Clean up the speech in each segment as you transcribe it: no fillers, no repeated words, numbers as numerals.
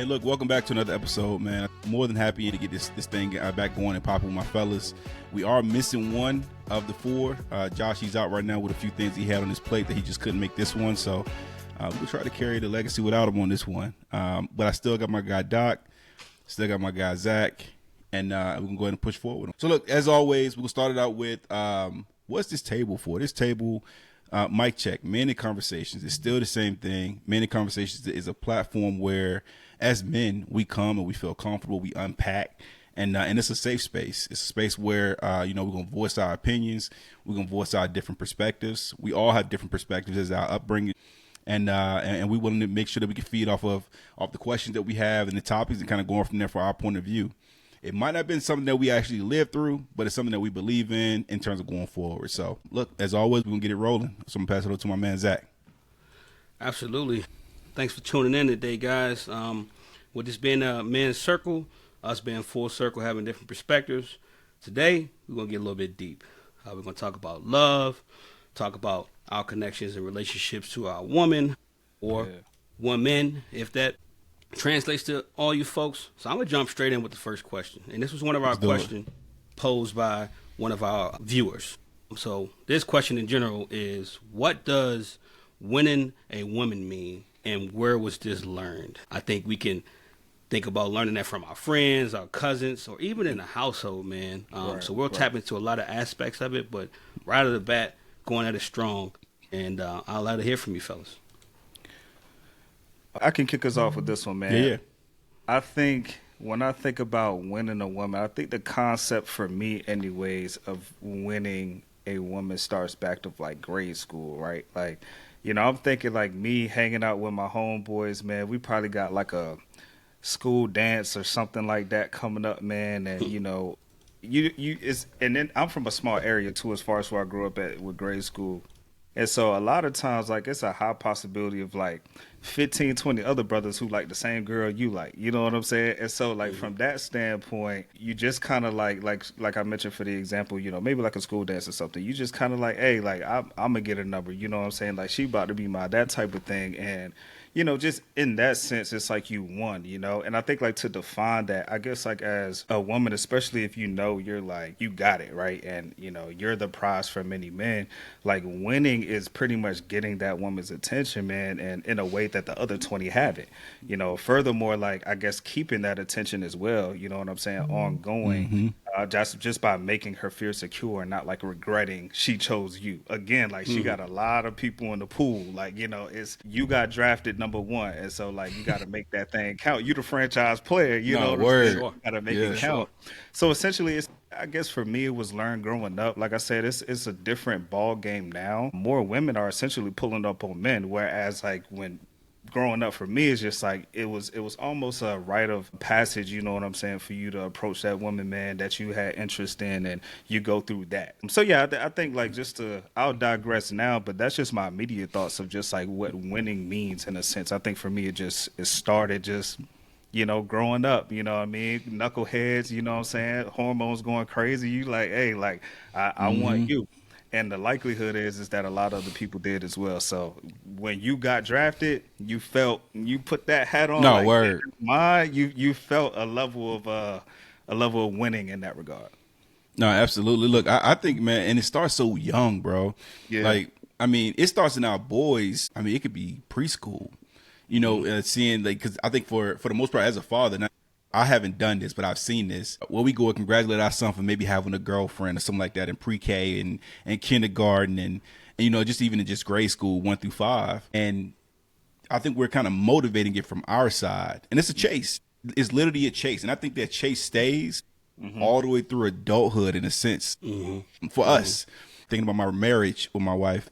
Hey, look, welcome back to another episode, man. More than happy to get this thing back going and popping with my fellas. We are missing one of the four. Josh, he's out right now with a few things he had on his plate that he just couldn't make this one. So we'll try to carry the legacy without him on this one. But I still got my guy Doc, still got my guy Zach, and we can go ahead and push forward. So look, as always, we'll start it out with what's this table for? This table, mic check, Men in Conversations. It's still the same thing. Men in Conversations is a platform where, as men, we come and we feel comfortable, we unpack, and it's a safe space. It's a space where, we're going to voice our opinions. We're going to voice our different perspectives. We all have different perspectives as our upbringing. And we want to make sure that we can feed off the questions that we have and the topics and kind of going from there for our point of view. It might not have been something that we actually lived through, but it's something that we believe in terms of going forward. So, look, as always, we're going to get it rolling. So I'm going to pass it over to my man, Zach. Absolutely. Thanks for tuning in today, guys. With this being a men's circle, us being full circle, having different perspectives, today we're going to get a little bit deep. We're going to talk about love, talk about our connections and relationships to our woman or women, if that translates to all you folks. So I'm going to jump straight in with the first question. And this was one of our questions posed by one of our viewers. So this question in general is, what does winning a woman mean, and where was this learned? I think we can think about learning that from our friends, our cousins, or even in the household, man. So we'll tap into a lot of aspects of it, but right out of the bat, going at it strong. And I'll like to hear from you, fellas. I can kick us off with this one, man. Yeah. I think when I think about winning a woman, I think the concept for me anyways of winning a woman starts back to like grade school, right? Like, I'm thinking like me hanging out with my homeboys, man. We probably got like a school dance or something like that coming up, man. And, and then I'm from a small area too, as far as where I grew up at with grade school. And so a lot of times, like, it's a high possibility of like 15, 20 other brothers who like the same girl you like, you know what I'm saying? And so like from that standpoint, you just kind of like I mentioned for the example, maybe like a school dance or something, you just kind of like, hey, like I'm gonna get a number, you know what I'm saying? Like she about to be that type of thing. And, just in that sense, it's like you won, and I think like to define that, I guess like as a woman, especially if you're like, you got it, right? And, you're the prize for many men, like winning is pretty much getting that woman's attention, man, and in a way that the other 20 haven't, furthermore, like I guess keeping that attention as well, you know what I'm saying, ongoing, just by making her feel secure and not like regretting she chose you again. Like she got a lot of people in the pool, like, it's you got drafted number one, and so like you got to make that thing count. You the franchise player, you Sure. got to make it count. Sure. So essentially, I guess for me, it was learned growing up. Like I said, it's a different ball game now. More women are essentially pulling up on men, whereas like when growing up for me, it's just like it was almost a rite of passage, you know what I'm saying, for you to approach that woman, man, that you had interest in, and you go through that. So yeah, I think like I'll digress now, but that's just my immediate thoughts of just like what winning means in a sense. I think for me, it started just growing up, you know what I mean? Knuckleheads, you know what I'm saying? Hormones going crazy. You like, hey, like, I want you. And the likelihood is that a lot of other people did as well. So when you got drafted, you put that hat on. No, like, word. You felt a level of winning in that regard. No, absolutely. Look, I think, man, and it starts so young, bro. Yeah. Like, I mean, it starts in our boys. I mean, it could be preschool. Seeing like, because I think for the most part, as a father, now, I haven't done this, but I've seen this. Where we go and congratulate our son for maybe having a girlfriend or something like that in pre-K and kindergarten and just even in just grade school 1 through 5. And I think we're kind of motivating it from our side. And it's a chase. It's literally a chase. And I think that chase stays all the way through adulthood in a sense. For us, thinking about my marriage with my wife,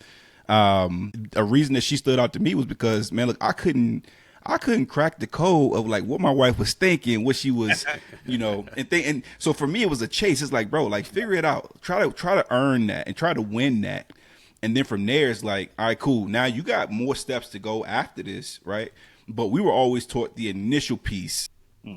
a reason that she stood out to me was because, man, look, I couldn't crack the code of like what my wife was thinking, what she was, and so for me it was a chase. It's like, bro, like figure it out, try to earn that and try to win that, and then from there it's like, all right, cool. Now you got more steps to go after this, right? But we were always taught the initial piece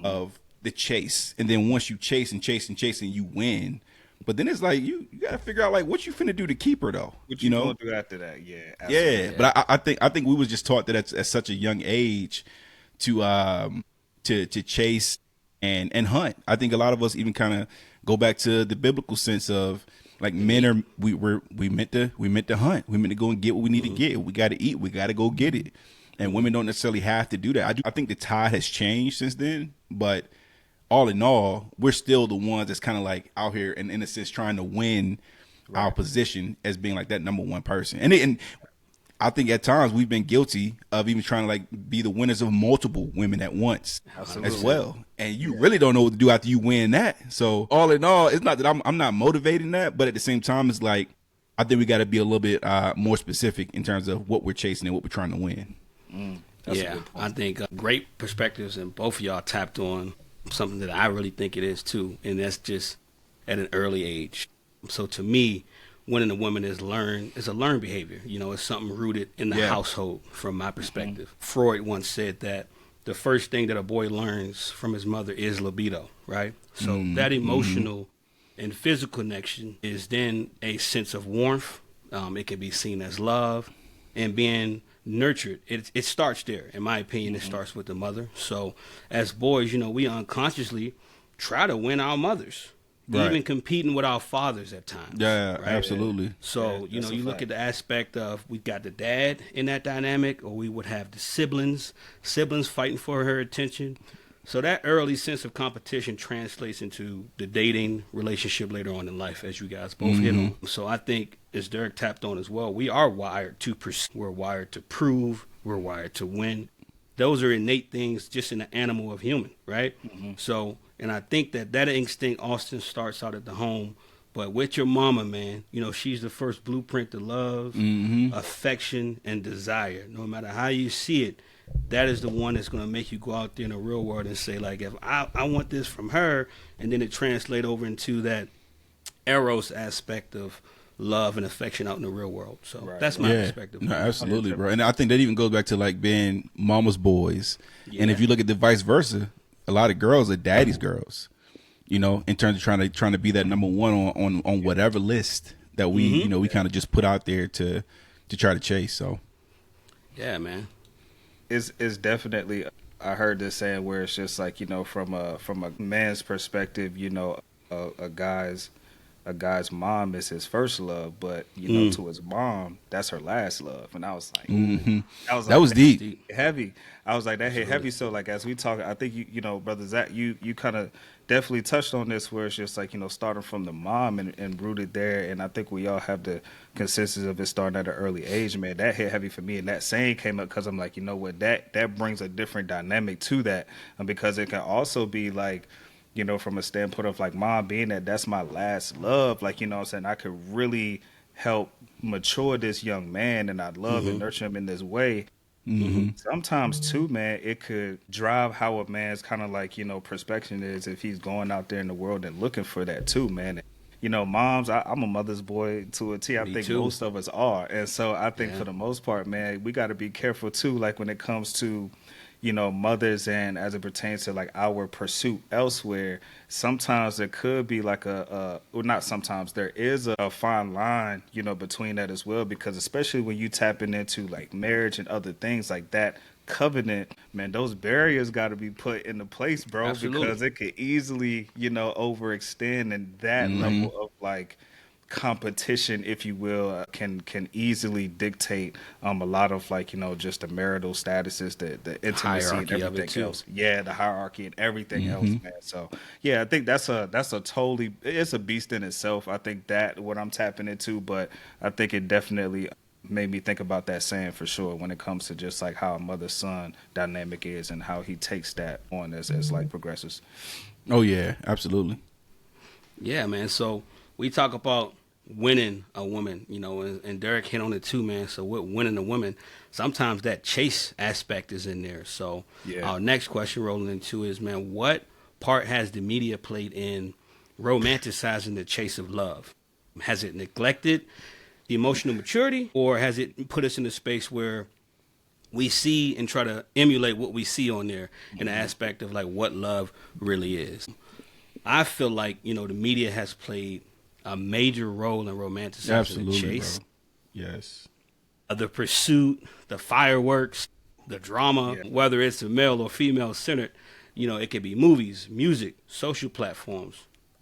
of the chase, and then once you chase and chase and chase and you win. But then it's like you got to figure out like what you finna do to keep her though. What you gonna do after that? Yeah, absolutely. Yeah. But I think we was just taught that at such a young age to to chase and hunt. I think a lot of us even kind of go back to the biblical sense of like men are we meant to hunt. We meant to go and get what we need to get. We got to eat. We got to go get it. And women don't necessarily have to do that. I think the tide has changed since then, but all in all, we're still the ones that's kind of like out here and in a sense trying to win our position as being like that number one person. And I think at times we've been guilty of even trying to like be the winners of multiple women at once as well. And you really don't know what to do after you win that. So all in all, it's not that I'm not motivating that, but at the same time, it's like I think we got to be a little bit more specific in terms of what we're chasing and what we're trying to win. Yeah, I think great perspectives, and both of y'all tapped on something that I really think it is too, and that's just at an early age. So to me, winning a woman is a learned behavior. You know, it's something rooted in the household from my perspective. Freud once said that the first thing that a boy learns from his mother is libido, right? So that emotional and physical connection is then a sense of warmth. It can be seen as love and being nurtured. It starts there. In my opinion, it starts with the mother. So as boys, you know, we unconsciously try to win our mothers. Even competing with our fathers at times. Yeah, right? Absolutely. So, you know, you look at the aspect of we've got the dad in that dynamic, or we would have the siblings fighting for her attention. So that early sense of competition translates into the dating relationship later on in life, as you guys both hit on. So I think, as Derek tapped on as well, we are wired to pursue. We're wired to prove. We're wired to win. Those are innate things just in the animal of human, right? So, and I think that instinct often starts out at the home, but with your mama, man, you know, she's the first blueprint to love, affection, and desire. No matter how you see it, that is the one that's going to make you go out there in the real world and say, like, if I want this from her, and then it translate over into that eros aspect of love and affection out in the real world. So that's my perspective. No, absolutely, bro. And I think that even goes back to like being mama's boys. And if you look at the vice versa, a lot of girls are daddy's girls, you know, in terms of trying to be that number one on whatever list that we, you know, we kind of just put out there to try to chase. So yeah, man. It's definitely, I heard this saying where it's just like, you know, from a man's perspective, you know, a guy's mom is his first love, but you know, to his mom, that's her last love. And I was like, that was deep, heavy. I was like, that hit heavy. So like, as we talk, I think you know, brother Zach, you kind of definitely touched on this, where it's just like, you know, starting from the mom and rooted there. And I think we all have the consensus of it starting at an early age, man. That hit heavy for me. And that saying came up because I'm like, you know what, that brings a different dynamic to that, because it can also be like, you know, from a standpoint of like mom being that's my last love, like, you know what I'm saying, I could really help mature this young man, and I'd love and nurture him in this way. Sometimes too, man, it could drive how a man's kind of like, you know, perspective is if he's going out there in the world and looking for that too, man. You know, moms, I'm a mother's boy to a T. I think most of us are. And so I think for the most part, man, we got to be careful too, like when it comes to, you know, mothers, and as it pertains to like our pursuit elsewhere, sometimes there could be like well, not sometimes, there is a fine line, you know, between that as well, because especially when you tapping into like marriage and other things like that, covenant, man, those barriers got to be put into place, bro. Absolutely. Because it could easily, you know, overextend, and that level of like competition, if you will, can easily dictate a lot of like, you know, just the marital statuses, the intimacy and everything else. Yeah, the hierarchy and everything else, man. So yeah, I think that's a totally, it's a beast in itself. I think that what I'm tapping into, but I think it definitely made me think about that saying for sure when it comes to just like how a mother-son dynamic is and how he takes that on as like progresses. Oh yeah, absolutely. Yeah, man. So we talk about winning a woman, you know, and Derek hit on it too, man. So with winning a woman, sometimes that chase aspect is in there. So our next question rolling into is, man, what part has the media played in romanticizing the chase of love? Has it neglected the emotional maturity, or has it put us in a space where we see and try to emulate what we see on there in the aspect of like what love really is? I feel like, you know, the media has played a major role in romanticizing the chase. Bro. Yes. The pursuit, the fireworks, the drama, whether it's a male or female centered, You know, it could be movies, music, social platforms.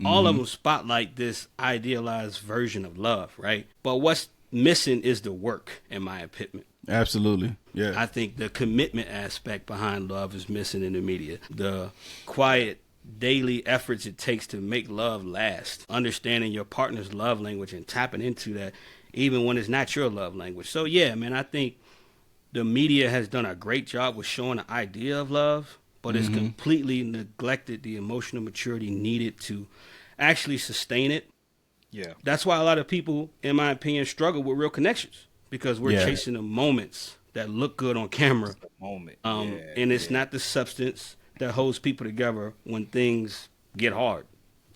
All of them spotlight this idealized version of love, right? But what's missing is the work, in my opinion. Absolutely. Yeah. I think the commitment aspect behind love is missing in the media. The quiet daily efforts it takes to make love last. Understanding your partner's love language and tapping into that even when it's not your love language. So yeah, man, I think the media has done a great job with showing the idea of love, but it's completely neglected the emotional maturity needed to actually sustain it. Yeah. That's why a lot of people, in my opinion, struggle with real connections, because we're chasing the moments that look good on camera. The moment. And it's not the substance that holds people together when things get hard.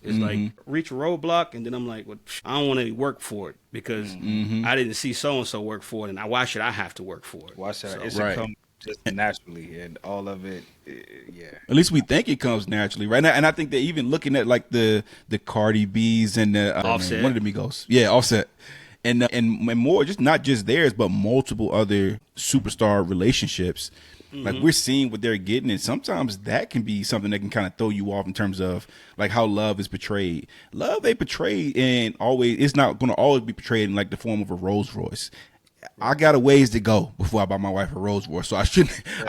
It's like reach a roadblock, and then I'm like, well, I don't want to work for it because I didn't see so and so work for it, and why should I have to work for it? Why should So, it should come just naturally, and all of it, yeah. At least we think it comes naturally, right? And I think that even looking at like the Cardi B's and the Offset. one of the Migos, Offset, and more, just not just theirs, but multiple other superstar relationships. Like we're seeing what they're getting, and sometimes that can be something that can kind of throw you off in terms of like how love is portrayed. Love they portray, and always it's not going to always be portrayed in like the form of a Rolls Royce. I got a ways to go before I buy my wife a Rolls Royce, so I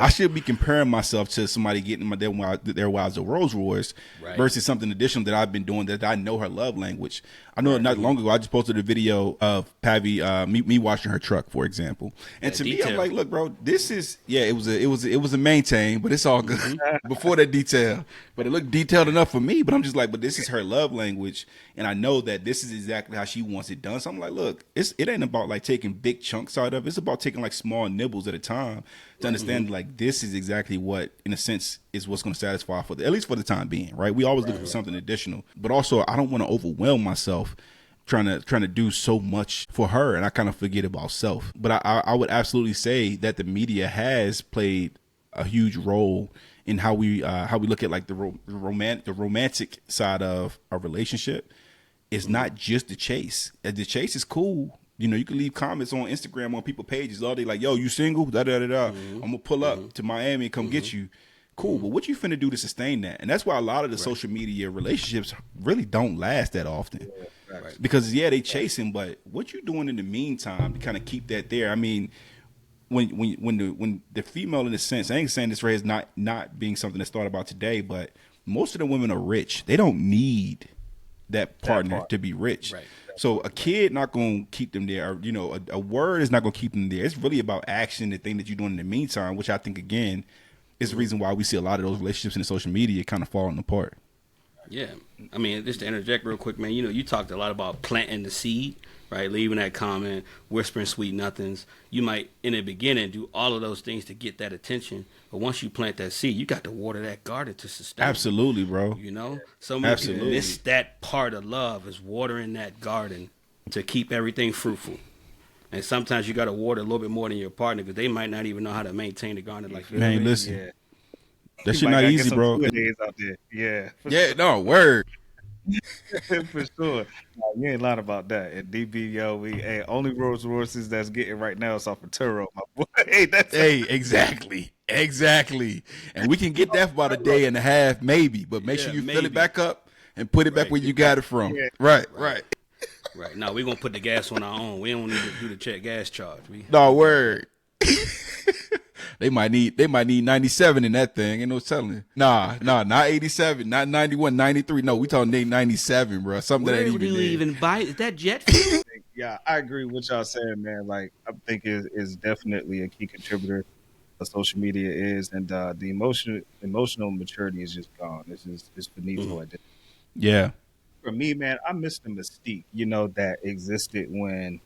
should be comparing myself to somebody getting their wives a Rolls Royce versus something additional that I've been doing that I know her love language. I know not long ago I just posted a video of Pavi me washing her truck, for example, and to me I'm like, look, bro, this is it was a maintain, but it's all good before that detail, but it looked detailed enough for me. But I'm just like, but this is her love language, and I know that this is exactly how she wants it done. So I'm like, look, it ain't about like taking big chunks out of it. It's about taking like small nibbles at a time to understand like this is exactly what, in a sense, is what's going to satisfy at least for the time being, right? We always look for something additional, but also I don't want to overwhelm myself trying to do so much for her, and I kind of forget about self. But I would absolutely say that the media has played a huge role in how we look at like the romantic side of a relationship. It's not just the chase. The chase is cool. You know, you can leave comments on Instagram on people's pages all day like, yo, you single? Da da da da. I'm gonna pull up to Miami and come get you. Cool, but what you finna do to sustain that? And that's why a lot of the social media relationships really don't last that often. Because they chasing, but what you doing in the meantime to kind of keep that there? I mean, when the female, in a sense, I ain't saying this right is not being something that's thought about today, but most of the women are rich. They don't need that partner to be rich. Right. So a kid not going to keep them there. Or, you know, a word is not going to keep them there. It's really about action, the thing that you're doing in the meantime, which I think, again, is the reason why we see a lot of those relationships in the social media kind of falling apart. Yeah. I mean, just to interject real quick, man, you know, you talked a lot about planting the seed, right? Leaving that comment, whispering sweet nothings. You might, in the beginning, do all of those things to get that attention. But once you plant that seed, you got to water that garden to sustain. Absolutely, bro. You know? So many people miss that part of love, is watering that garden to keep everything fruitful. And sometimes you got to water a little bit more than your partner because they might not even know how to maintain the garden like you. Man, listen. That shit not easy, bro. Out there. Yeah. No, word. For sure. No, you ain't lying about that. And DB, yo, only Rolls Royces that's getting right now is off of Turo, my boy. Exactly. And we can get that for about a day and a half, maybe. But make sure you fill it back up and put it back where you got it from. Yeah. Right. Right. Now we're gonna put the gas on our own. We don't need to do the check gas charge. No, word. They might need 97 in that thing. Ain't no telling. Nah, not 87, not 91, 93. No, we talking 97, bro. Something that ain't even. Where do you even buy? Is that jet fuel? Yeah, I agree with what y'all saying, man. Like, I think is definitely a key contributor to social media is, and the emotional maturity is just gone. It's finito at this. Yeah. For me, man, I miss the mystique, you know, that existed when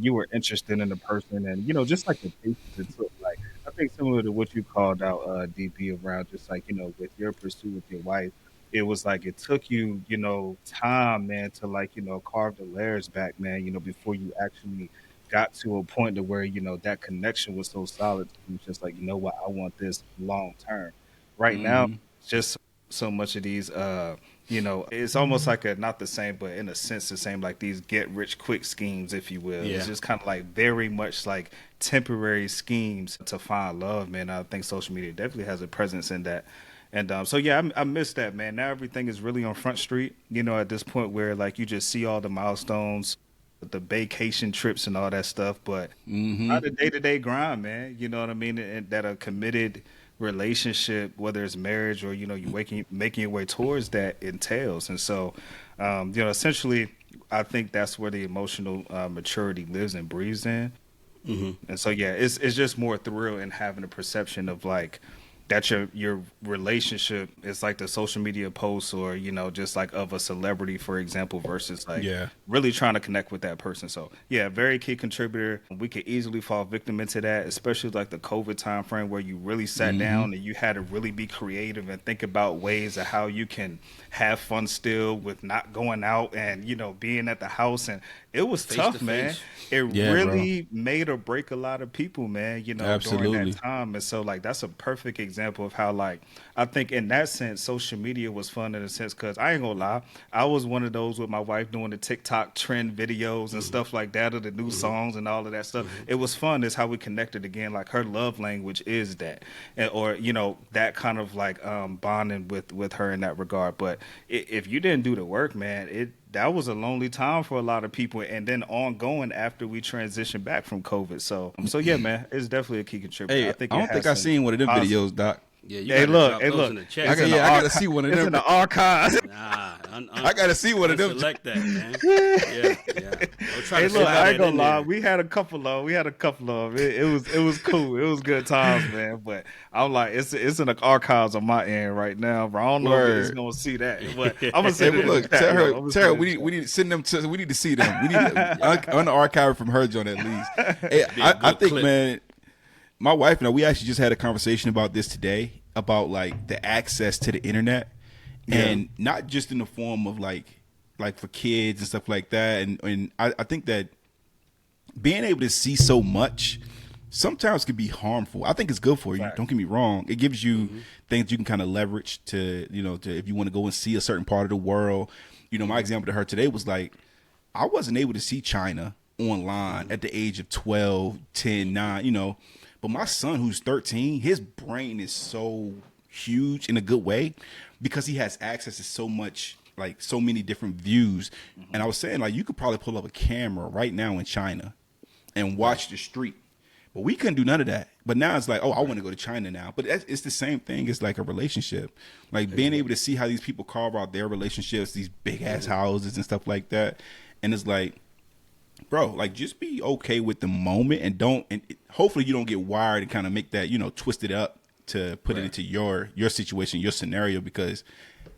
you were interested in a person, and you know, just like the patience it took. Like, I think similar to what you called out, DP, around just like, you know, with your pursuit with your wife, it was like it took you, you know, time, man, to like, you know, carve the layers back, man, you know, before you actually got to a point to where, you know, that connection was so solid. It was just like, you know what, I want this long term. Right now, just so much of these, you know, it's almost like not the same, but in a sense the same, like these get rich quick schemes, if you will. Yeah. It's just kind of like very much like temporary schemes to find love, man. I think social media definitely has a presence in that. And so yeah, I miss that, man. Now everything is really on Front Street, at this point where like you just see all the milestones, the vacation trips and all that stuff, but Mm-hmm. not the day to day grind, man. You know what I mean? And that a committed relationship, whether it's marriage or you making your way towards that entails. And so, essentially, I think that's where the emotional maturity lives and breathes in. And so yeah, it's just more thrill in having a perception of like that your relationship is like the social media posts or just like of a celebrity, for example, versus like Yeah. really trying to connect with that person. So yeah, very key contributor. We could easily fall victim into that, especially like the COVID time frame where you really sat down and you had to really be creative and think about ways of how you can have fun still with not going out and being at the house. And it was Face tough, to man. face. It Yeah, really made or break a lot of people, man, during that Absolutely. time. And so like that's a perfect example of how like I think in that sense social media was fun in a sense, because I ain't gonna lie, I was one of those with my wife doing the TikTok trend videos and stuff like that, of the new songs and all of that stuff. It was fun. It's how we connected again. Like her love language is that, or that kind of like bonding with her in that regard. But if you didn't do the work, man, that was a lonely time for a lot of people, and then ongoing after we transitioned back from COVID. So yeah, man, it's definitely a key contributor. Hey, I think I it don't think has I some seen one of them positive. videos, Doc. Yeah, you Hey, gotta look, drop hey, those look. in the It's chat. in the I gotta see one of It's them. in the archives. Nah, I gotta see one of them. unselect that, man. Yeah. Don't try Hey, to look, slide I that ain't gonna in lie. there. We had a couple of. It was cool. It was good times, man. But I'm like, it's in the archives on my end right now. But I don't know if it's Word. gonna see that. But I'm gonna Hey, send but it in the look, chat. tell Yo. I'm her, gonna tell send her it in the we chat. need to send them to. We need to see them. We need on the archive from her John at least. Hey, Be a I good think, clip. man, my wife and I, we actually just had a conversation about this today about like the access to the internet, and not just in the form of like for kids and stuff like that. And I think that being able to see so much sometimes can be harmful. I think it's good for you. Fact. Don't get me wrong. It gives you things you can kind of leverage to, to if you want to go and see a certain part of the world. My example to her today was like, I wasn't able to see China online at the age of 12, 10, 9, but my son who's 13, his brain is so huge in a good way because he has access to so much, like so many different views. And I was saying like, you could probably pull up a camera right now in China and watch the street. But we couldn't do none of that. But now it's like, oh, I want to go to China now. But it's the same thing. It's like a relationship. Like being able to see how these people carve out their relationships, these big ass houses and stuff like that. And it's like, bro, like just be okay with the moment and hopefully you don't get wired and kind of make that, twist it up to put it into your situation, your scenario, because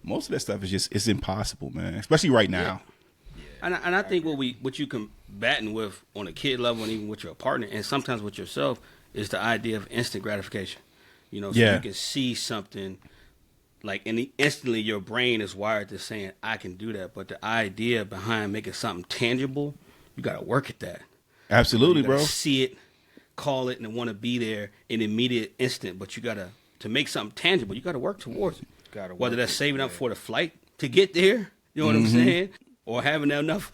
most of that stuff is just, it's impossible, man. Especially right now. And I think what you combating with on a kid level and even with your partner and sometimes with yourself is the idea of instant gratification. So you can see something like and instantly your brain is wired to saying I can do that, but the idea behind making something tangible, you got to work at that. Absolutely, You gotta bro. see it, call it, and want to be there in immediate instant. But you gotta to make something tangible. You gotta work towards it. Gotta work Whether that's it, saving up yeah. for the flight to get there, you know what I'm saying, or having enough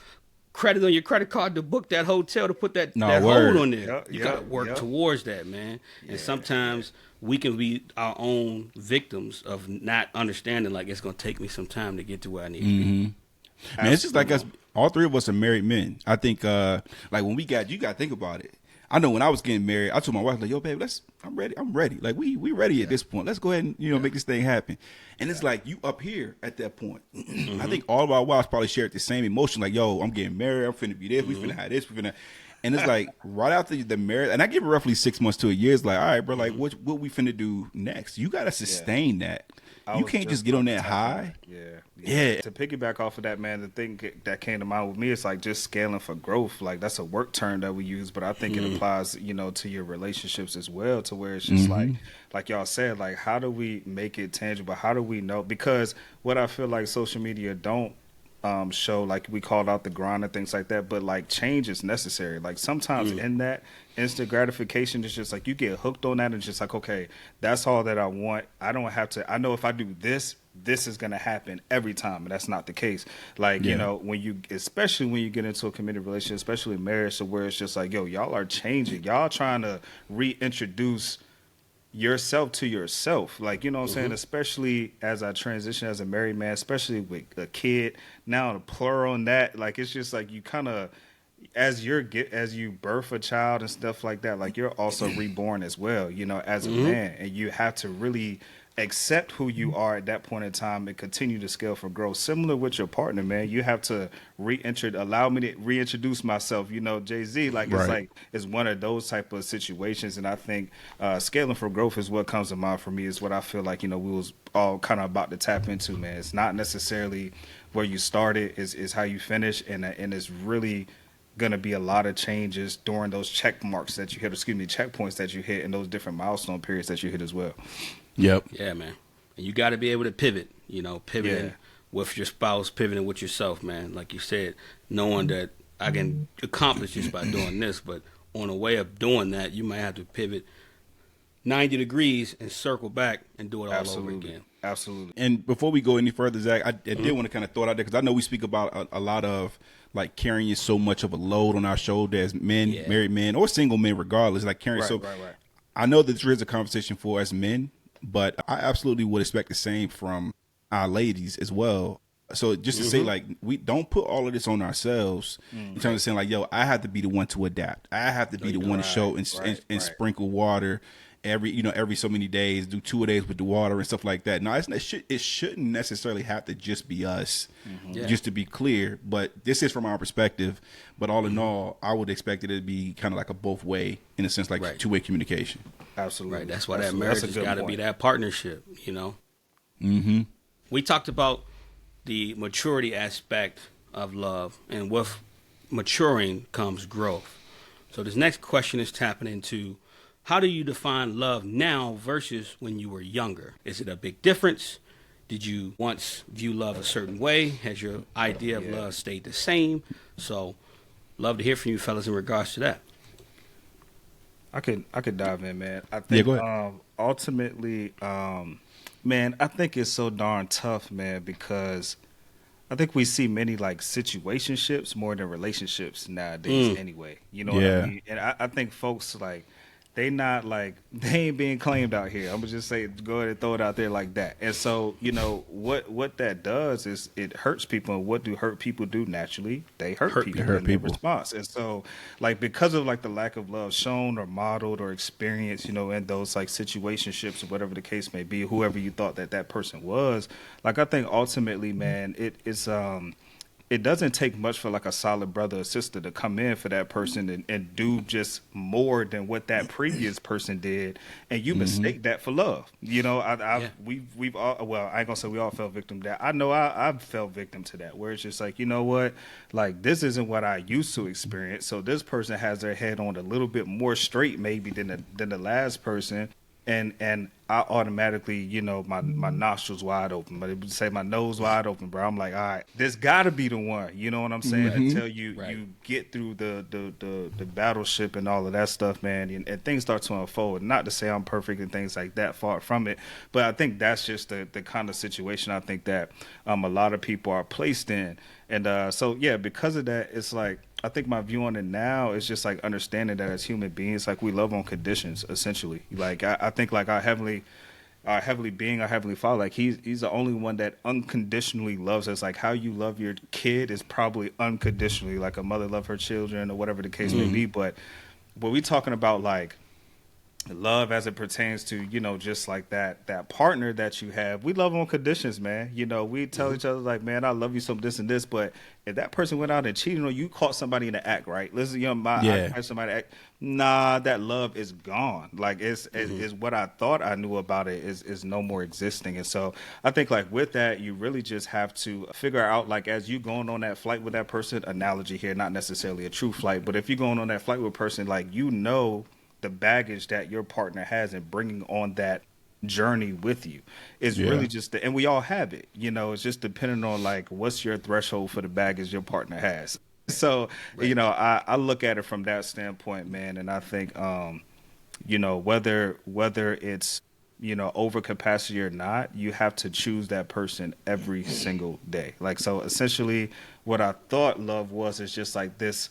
credit on your credit card to book that hotel to put that word. hold on there. Yep, You yep, gotta work yep. towards that, man. And sometimes we can be our own victims of not understanding. Like it's gonna take me some time to get to where I need to be. Man, it's just like us. All three of us are married men. I think, like when you got to think about it. I know when I was getting married, I told my wife, like, yo, babe, I'm ready. I'm ready. Like we ready at this point. Let's go ahead and, make this thing happen. And it's like you up here at that point. I think all of our wives probably shared the same emotion. Like, yo, I'm getting married. I'm finna be this. We finna have this. We finna. And it's like right after the marriage, and I give it roughly 6 months to a year. It's like, all right, bro, like what we finna do next? You got to sustain that. I You was can't just get on about that to tap high. Yeah. To piggyback off of that, man, the thing that came to mind with me is like just scaling for growth. Like that's a work term that we use, but I think it applies, to your relationships as well. To where it's just like y'all said, like how do we make it tangible? How do we know? Because what I feel like social media don't show, like we called out the grind and things like that, but like change is necessary. Like sometimes in that instant gratification, it's just like you get hooked on that and it's just like, okay, that's all that I want. I don't have to, I know if I do this is going to happen every time. And that's not the case. Like, especially when you get into a committed relationship, especially marriage, so where it's just like, yo, y'all are changing. Y'all trying to reintroduce yourself to yourself. Like, you know what I'm saying? Especially as I transition as a married man, especially with a kid, now the plural on that, like it's just like you kind of as you birth a child and stuff like that, like you're also reborn as well, you know, as a man, and you have to really accept who you are at that point in time and continue to scale for growth. Similar with your partner, man, you have to allow me to reintroduce myself. You know, Jay-Z, Right. it's one of those type of situations, and I think scaling for growth is what comes to mind for me. Is what I feel like, you know, we was all kind of about to tap into, man. It's not necessarily where you started, is how you finish, and it's really gonna be a lot of changes during those check marks that you hit, checkpoints that you hit, and those different milestone periods that you hit as well. Yep. Yeah, man. And you got to be able to pivot, you know, pivoting Yeah. with your spouse, pivoting with yourself, man. Like you said, knowing that I can accomplish this by doing this, but on a way of doing that, you might have to pivot 90 degrees and circle back and do it all over Absolutely. again. Absolutely. And before we go any further, Zach, I did want to kind of throw it out there because I know we speak about a lot of like carrying so much of a load on our shoulder as men, Yeah. married men, or single men, regardless. Like carrying Right, right. I know that there is a conversation for us men, but I absolutely would expect the same from our ladies as well. So just to say, like, we don't put all of this on ourselves. In terms of saying, like, yo, I have to be the one to adapt. I have to be the one to show and sprinkle water every so many days, do 2 days with the water and stuff like that. No, it shouldn't necessarily have to just be us, just to be clear. But this is from our perspective. But all in all, I would expect it to be kind of like a both way, in a sense, like two-way communication. Absolutely. Right. That's why that Absolutely. marriage That's a has good got to point. be that partnership, you know? Mm-hmm. We talked about the maturity aspect of love, and with maturing comes growth. So this next question is tapping into, how do you define love now versus when you were younger? Is it a big difference? Did you once view love a certain way? Has your idea of love stayed the same? So love to hear from you fellas in regards to that. I could dive in, man. I think go ahead. Ultimately, man, I think it's so darn tough, man, because I think we see many like situationships more than relationships nowadays anyway. You know what Yeah. I mean? And I think folks like they ain't being claimed out here. I'm gonna just say, go ahead and throw it out there like that. And so, you know, what that does is it hurts people. And what do hurt people do naturally? They hurt people in their response. And so, like, because of like the lack of love shown or modeled or experienced, you know, in those like situationships or whatever the case may be, whoever you thought that person was, like, I think ultimately, man, it doesn't take much for like a solid brother or sister to come in for that person and do just more than what that previous person did, and you mistake that for love. You know, we've all, well, I ain't gonna say we all fell victim to that. I know I've fell victim to that, where it's just like, you know what, like this isn't what I used to experience. So this person has their head on a little bit more straight maybe than the last person. And I automatically, you know, my nostrils wide open, but it would say my nose wide open, bro. I'm like, all right, this got to be the one. You know what I'm saying? Until you get through the battleship and all of that stuff, man, and things start to unfold. Not to say I'm perfect and things like that, far from it, but I think that's just the kind of situation I think that a lot of people are placed in. And so, yeah, because of that, it's like, I think my view on it now is just like understanding that as human beings, like we love on conditions, essentially. Like I think like our heavenly being, our heavenly Father, like he's the only one that unconditionally loves us. Like how you love your kid is probably unconditionally, like a mother love her children or whatever the case may be. But when we talking about like love as it pertains to, you know, just like that partner that you have, we love on conditions, man. You know, we tell each other like, man, I love you some this and this, but if that person went out and cheated on you, caught somebody in the act, right? Listen, you know, I catch somebody in the act, nah, that love is gone. Like it's what I thought I knew about it is no more existing. And so I think like with that, you really just have to figure out, like, as you going on that flight with that person, analogy here, not necessarily a true flight, but if you're going on that flight with a person, like, you know, the baggage that your partner has and bringing on that journey with you is really just and we all have it, you know, it's just depending on like what's your threshold for the baggage your partner has. So you know, I look at it from that standpoint, man, and I think you know, whether it's, you know, overcapacity or not, you have to choose that person every single day. Like, so essentially what I thought love was is just like this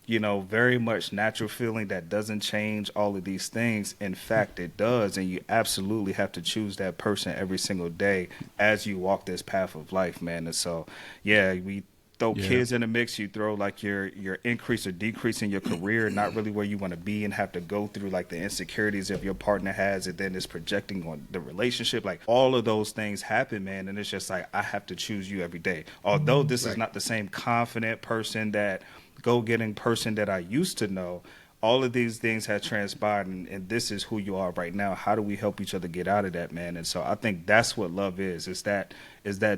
very much natural feeling that doesn't change all of these things. In fact, it does. And you absolutely have to choose that person every single day as you walk this path of life, man. And so, yeah, we throw Yeah. kids in the mix. You throw like your increase or decrease in your career, not really where you want to be, and have to go through like the insecurities of your partner has, and then it's projecting on the relationship. Like all of those things happen, man. And it's just like, I have to choose you every day. Although this is not the same confident person, that go-getting person that I used to know, all of these things have transpired, and this is who you are right now. How do we help each other get out of that, man? And so I think that's what love is. Is that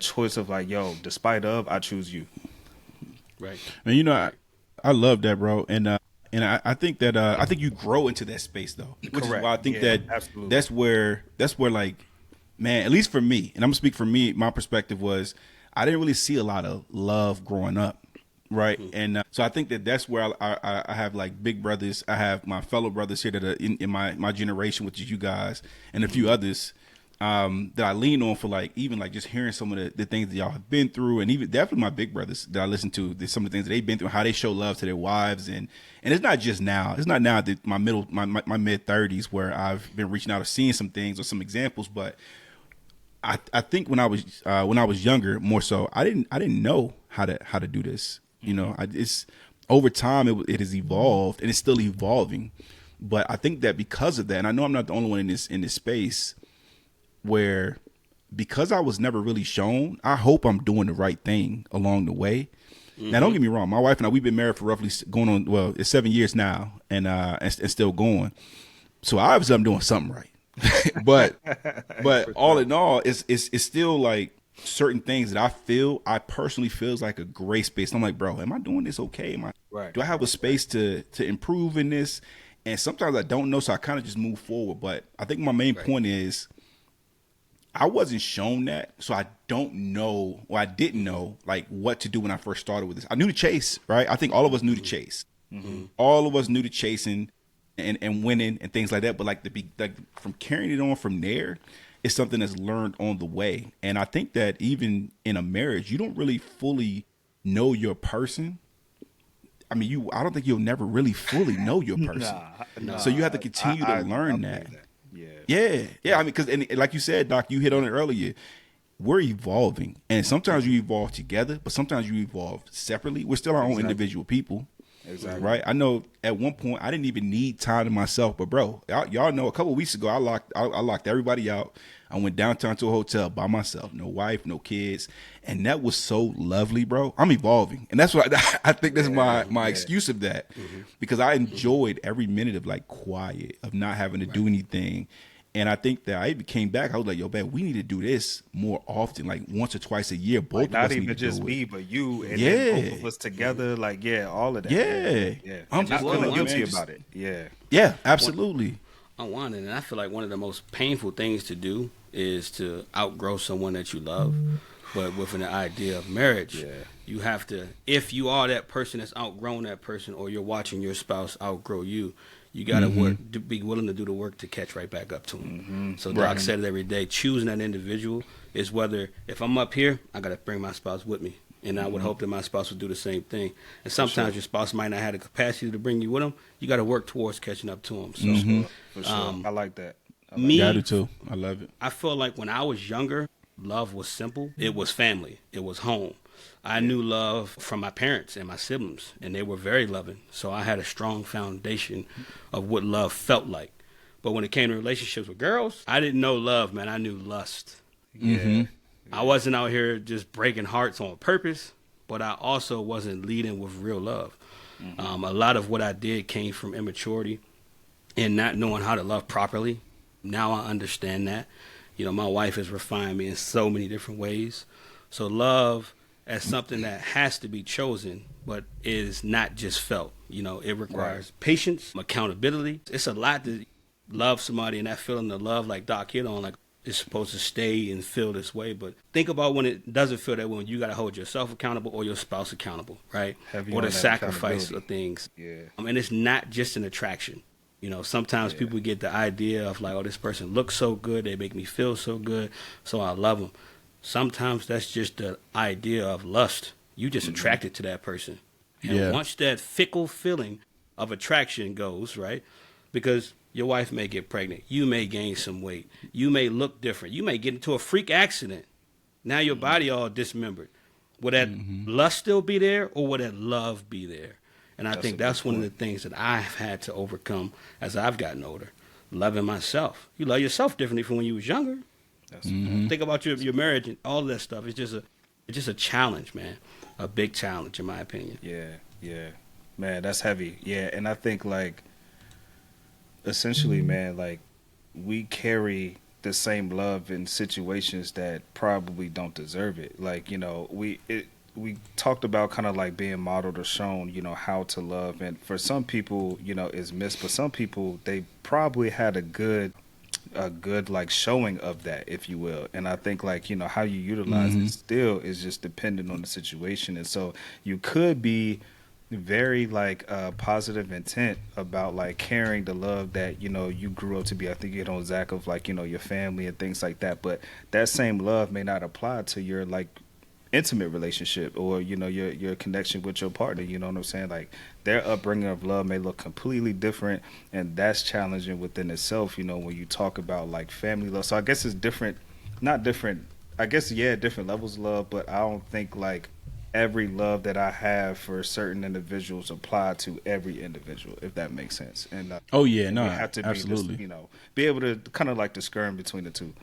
choice of like, yo, despite of, I choose you. Right. And I love that, bro. And I think that I think you grow into that space though, which Correct. is why I think Yeah, that absolutely. that's where like, man, at least for me, and I'm gonna speak for me. My perspective was I didn't really see a lot of love growing up. Right. And so I think that that's where I have like big brothers. I have my fellow brothers here that are in my generation, which is you guys and a few others that I lean on for like, even like just hearing some of the things that y'all have been through, and even definitely my big brothers that I listen to, some of the things that they've been through, how they show love to their wives. And it's not just now. It's not now that my mid 30s where I've been reaching out or seeing some things or some examples, but I think when I was younger, more so, I didn't know how to do this. It's over time it has evolved, and it's still evolving. But I think that because of that, and I know I'm not the only one in this space where, because I was never really shown, I hope I'm doing the right thing along the way. Now, don't get me wrong, my wife and I, we've been married for roughly going on, well, it's 7 years now, and still going. So obviously I'm doing something right. but all in all, it's still like certain things that I personally feels like a gray space. I'm like, bro, am I doing this okay? Do I have a space to improve in this? And sometimes I don't know, so I kind of just move forward. But I think my main point is I wasn't shown that, so I don't know, or I didn't know like what to do when I first started with this. I knew to chase, right? I think all of us knew to chase. All of us knew to chasing and winning and things like that. But like from carrying it on from there, it's something that's learned on the way. And I think that even in a marriage, you don't really fully know your person. I mean, I don't think you'll never really fully know your person. Nah, so you have to continue to learn that. Yeah. Yeah. I mean, because like you said, Doc, you hit on it earlier. We're evolving, and sometimes you evolve together, but sometimes you evolve separately. We're still our own individual people. Exactly. Right. I know at one point I didn't even need time to myself, but bro, y'all know a couple of weeks ago I locked everybody out. I went downtown to a hotel by myself, no wife, no kids, and that was so lovely, bro. I'm evolving, and that's what I think. That's my excuse of that, because I enjoyed every minute of like quiet, of not having to do anything. And I think that I came back. I was like, "Yo, man, we need to do this more often, like once or twice a year. Both Like, of not us need even to just do me, it." but you, and Yeah. then both of us together. Like, all of that. Yeah. I'm I'm not just feeling like, guilty man, about it. Yeah. Yeah, absolutely. I want it, and I feel like one of the most painful things to do is to outgrow someone that you love. But with an idea of marriage, you have to, if you are that person that's outgrown that person, or you're watching your spouse outgrow you, you got to work, to be willing to do the work to catch right back up to them. So Doc said it every day, choosing that individual is whether, if I'm up here, I got to bring my spouse with me. And I would hope that my spouse would do the same thing. And sometimes your spouse might not have the capacity to bring you with them. You got to work towards catching up to them. So, For sure. I like that. Yeah, I do too. I love it. I feel like when I was younger, love was simple. It was family. It was home. I knew love from my parents and my siblings, and they were very loving. So I had a strong foundation of what love felt like. But when it came to relationships with girls, I didn't know love, man. I knew lust. I wasn't out here just breaking hearts on purpose, but I also wasn't leading with real love. A lot of what I did came from immaturity and not knowing how to love properly. Now I understand that. My wife has refined me in so many different ways. So love as something that has to be chosen, but is not just felt. It requires patience, accountability. It's a lot to love somebody, and that feeling of love, like Doc hit on, like it's supposed to stay and feel this way. But think about when it doesn't feel that way, when you got to hold yourself accountable or your spouse accountable, right? Or the sacrifice of things. And it's not just an attraction. Sometimes people get the idea of like, oh, this person looks so good, they make me feel so good, so I love them. Sometimes that's just the idea of lust. You just attracted to that person, And Yeah. once that fickle feeling of attraction goes, right? Because your wife may get pregnant, you may gain some weight, you may look different, you may get into a freak accident. Now your body all dismembered. Will that lust still be there, or will that love be there? And I think that's one of the things that I've had to overcome as I've gotten older. Loving myself. You love yourself differently from when you was younger. Think about your marriage and all of that stuff. It's just a challenge, man. A big challenge, in my opinion. Yeah. Man, that's heavy. Yeah, and I think, like, essentially, man, like, we carry the same love in situations that probably don't deserve it. Like, you know, we talked about kind of like being modeled or shown, you know, how to love. And for some people, you know, it's missed. But some people, they probably had a good like showing of that, if you will. And I think, like, you know, how you utilize it still is just dependent on the situation. And so you could be very like positive intent about like carrying the love that, you know, you grew up to be. I think you hit on, Zach, of like, you know, your family and things like that. But that same love may not apply to your like intimate relationship, or, you know, your connection with your partner. You know what I'm saying? Like, their upbringing of love may look completely different, and that's challenging within itself, you know, when you talk about like family love. So I guess it's different, not different, I guess, yeah, different levels of love, but I don't think like every love that I have for certain individuals apply to every individual, if that makes sense. And Oh yeah, no, we have to absolutely. be, you know, be able to kind of like discern between the two.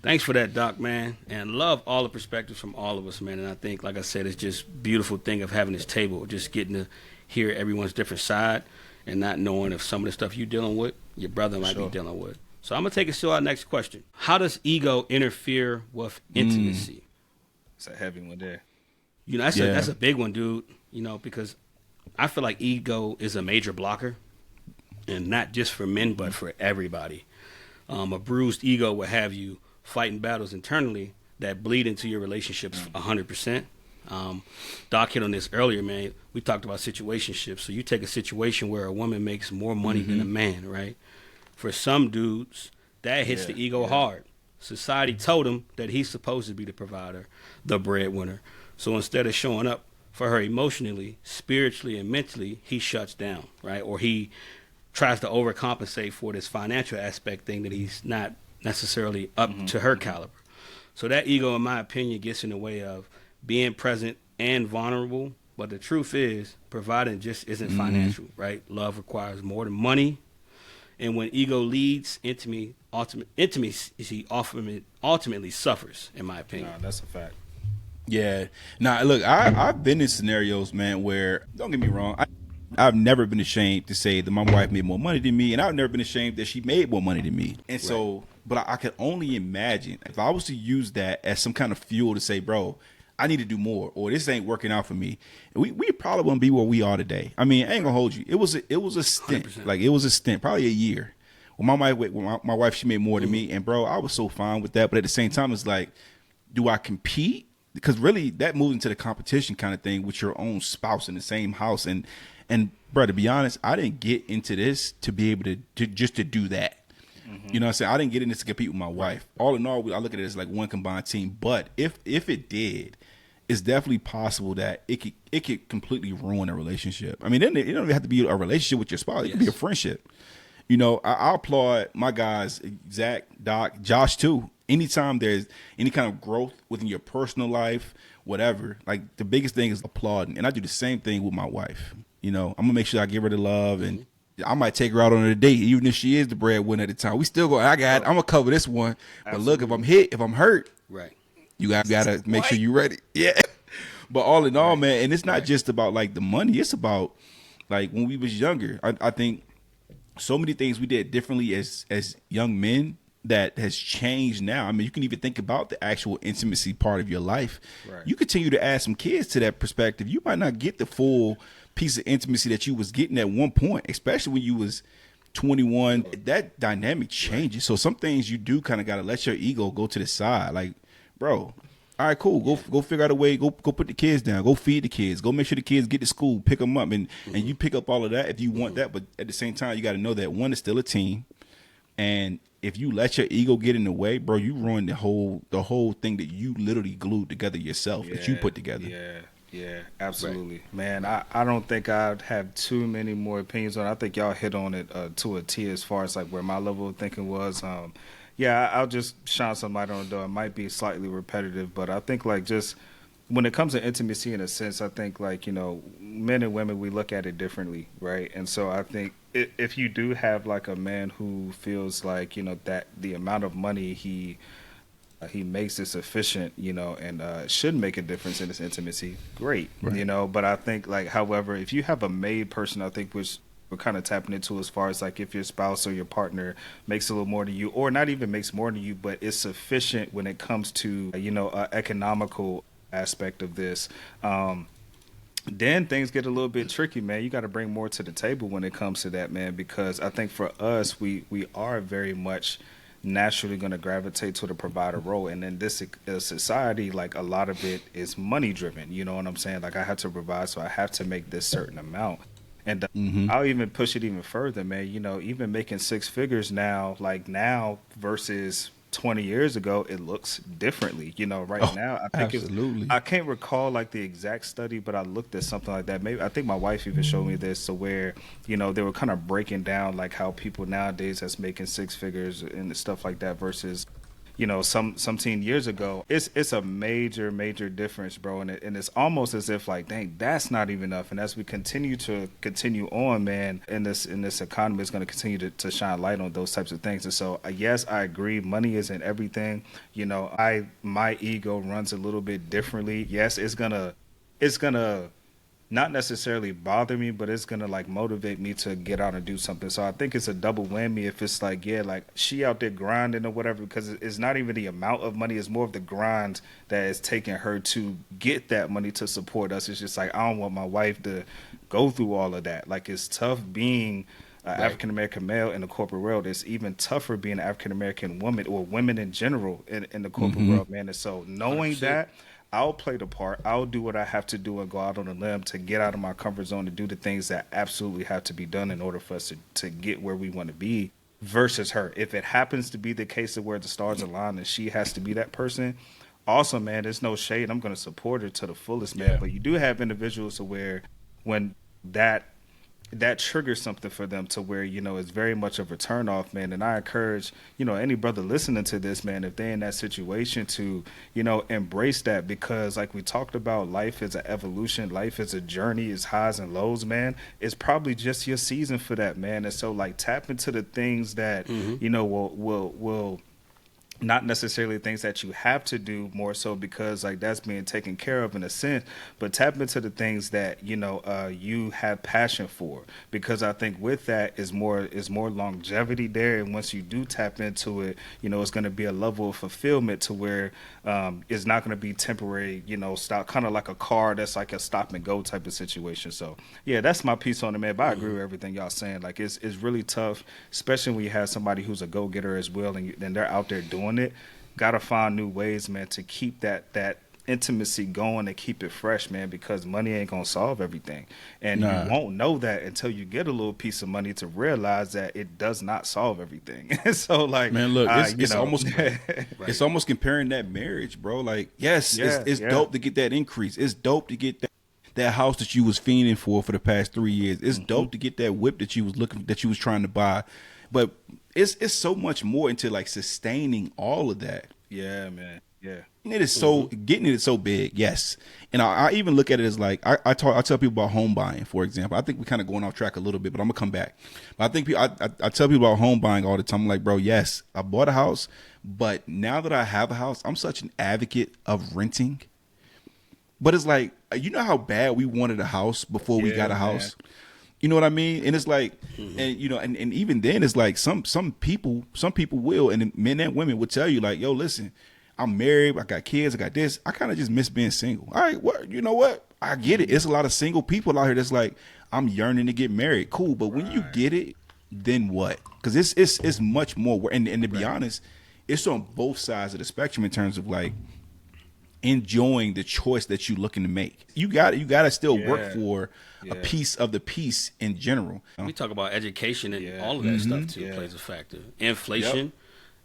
Thanks for that, Doc, man. And love all the perspectives from all of us, man. And I think, like I said, it's just beautiful thing of having this table, just getting to hear everyone's different side and not knowing if some of the stuff you're dealing with, your brother might be dealing with. So I'm going to take us to our next question. How does ego interfere with intimacy? It's a heavy one there. You know, that's a big one, dude. You know, because I feel like ego is a major blocker, and not just for men, but for everybody. A bruised ego will have you fighting battles internally that bleed into your relationships 100%. Doc hit on this earlier, man. We talked about situationships. So you take a situation where a woman makes more money than a man, right? For some dudes, that hits the ego hard. Society told him that he's supposed to be the provider, the breadwinner. So instead of showing up for her emotionally, spiritually, and mentally, he shuts down, right? Or he tries to overcompensate for this financial aspect thing that he's not necessarily up to her caliber. So that ego, in my opinion, gets in the way of being present and vulnerable. But the truth is, providing just isn't financial, right? Love requires more than money. And when ego leads, intimacy ultimately suffers, in my opinion. Nah, that's a fact. Yeah. Now, look, I've been in scenarios, man, where, don't get me wrong, I've never been ashamed to say that my wife made more money than me, and I've never been ashamed that she made more money than me. And so, but I could only imagine if I was to use that as some kind of fuel to say, bro, I need to do more, or this ain't working out for me. We probably wouldn't be where we are today. I mean, I ain't gonna hold you. It was a stint. 100%. Like, it was a stint, probably a year. When my wife, she made more than me, and bro, I was so fine with that. But at the same time, it's like, do I compete? Because really, that moves into the competition kind of thing with your own spouse in the same house. And bro, to be honest, I didn't get into this to be able to just to do that. You know what I'm saying? I didn't get in this to compete with my wife. All in all, I look at it as like one combined team. But if it did, it's definitely possible that it could completely ruin a relationship. I mean, it don't even have to be a relationship with your spouse. It could be a friendship. You know, I applaud my guys, Zach, Doc, Josh too. Anytime there's any kind of growth within your personal life, whatever, like the biggest thing is applauding. And I do the same thing with my wife. You know, I'm gonna make sure I give her the love, and I might take her out on a date, even if she is the breadwinner at the time. We still go, I'm gonna cover this one. But look, if I'm hurt, Right. you gotta make sure you're ready. Yeah. But all in all, man, and it's not just about like the money. It's about like when we was younger. I think so many things we did differently as young men that has changed now. I mean, you can even think about the actual intimacy part of your life. Right. You continue to add some kids to that perspective, you might not get the full piece of intimacy that you was getting at one point, especially when you was 21. That dynamic changes. So some things you do kind of got to let your ego go to the side. Like, bro, all right, cool. Go figure out a way. Go put the kids down. Go feed the kids. Go make sure the kids get to school. Pick them up, and you pick up all of that if you want that. But at the same time, you got to know that one is still a team, and if you let your ego get in the way, bro, you ruin the whole thing that you literally glued together yourself, that you put together. Yeah, Yeah, Right. absolutely, man. I don't think I'd have too many more opinions on it. I think y'all hit on it to a T as far as like where my level of thinking was. Yeah, I'll just shine some light on it though. It might be slightly repetitive, but I think like just when it comes to intimacy in a sense, I think like, men and women, we look at it differently, right? And so I think if you do have like a man who feels like, that the amount of money he makes it sufficient, and should make a difference in his intimacy, great, Right. But I think, like, however, if you have a made person, I think which we're kind of tapping into as far as like if your spouse or your partner makes a little more than you, or not even makes more than you, but is sufficient when it comes to, economical aspect of this. Then things get a little bit tricky, man. You got to bring more to the table when it comes to that, man, because I think for us, we are very much naturally going to gravitate to the provider role, and in this society, like a lot of it is money driven. You know what I'm saying? Like I have to provide, so I have to make this certain amount, and Mm-hmm. I'll even push it even further, man. Even making six figures now, like now versus 20 years ago, it looks differently. Right Oh, now, I think absolutely. I can't recall like the exact study, but I looked at something like that. Maybe I think my wife even showed me this, so where they were kind of breaking down like how people nowadays that's making six figures and stuff like that versus some teen years ago. It's a major difference, bro, and it's almost as if like, dang, that's not even enough. And as we continue on, man, in this economy, is going to continue to shine light on those types of things. And so, yes, I agree, money isn't everything. My ego runs a little bit differently. Yes, it's gonna not necessarily bother me, but it's gonna like motivate me to get out and do something. So I think it's a double whammy if it's like, yeah, like she out there grinding or whatever, because it's not even the amount of money, it's more of the grind that is taking her to get that money to support us. It's just like, I don't want my wife to go through all of that. Like, it's tough being an Right. African American male in the corporate world. It's even tougher being an African American woman or women in general in the corporate Mm-hmm. world, man. And so knowing 100%. that, I'll play the part. I'll do what I have to do and go out on a limb to get out of my comfort zone to do the things that absolutely have to be done in order for us to get where we want to be versus her. If it happens to be the case of where the stars align and she has to be that person, awesome, man. There's no shade. I'm going to support her to the fullest, man. Yeah. But you do have individuals to where when that triggers something for them to where it's very much of a turn off, man. And I encourage any brother listening to this, man, if they're in that situation, to embrace that, because like we talked about, life is an evolution, life is a journey, it's highs and lows, man. It's probably just your season for that, man. And so like tap into the things that Mm-hmm. will not necessarily things that you have to do, more so because like that's being taken care of in a sense, but tap into the things that you have passion for, because I think with that is more longevity there, and once you do tap into it, it's going to be a level of fulfillment to where it's not going to be temporary, stop, kind of like a car that's like a stop and go type of situation. So yeah, that's my piece on it, man. But I agree with everything y'all saying. Like it's really tough, especially when you have somebody who's a go getter as well, and they're out there doing it. Gotta find new ways, man, to keep that intimacy going and keep it fresh, man, because money ain't gonna solve everything. And you Nah, won't know that until you get a little piece of money to realize that it does not solve everything. So like man, look, it's almost Right. it's Right. almost comparing that marriage, bro. Like, yes, it's yeah, it's yeah. dope to get that increase. It's dope to get that house that you was fiending for the past 3 years. It's Hmm. dope to get that whip that you was trying to buy. But it's so much more into like sustaining all of that. Yeah, man. Yeah. It is so Mm-hmm. getting it is so big, yes. And I even look at it as like I tell people about home buying, for example. I think we're kind of going off track a little bit, but I'm gonna come back. But I think I tell people about home buying all the time. I'm like, bro, yes, I bought a house, but now that I have a house, I'm such an advocate of renting. But it's like, you know how bad we wanted a house before we Yeah, got a man. house. You know what I mean? And it's like, Mm-hmm. and and even then, it's like some people will, and men and women would tell you like, yo, listen, I'm married, I got kids, I got this. I kind of just miss being single. All right, what? You know what? I get it. It's a lot of single people out here that's like, I'm yearning to get married. Cool, but when you Right. get it, then what? Because it's much more work. And to be Right. honest, it's on both sides of the spectrum in terms of like enjoying the choice that you're looking to make. You got to still work Yeah. for a Yeah. piece of the piece in general. We talk about education and Yeah. all of that stuff too Yeah. plays a factor. Inflation,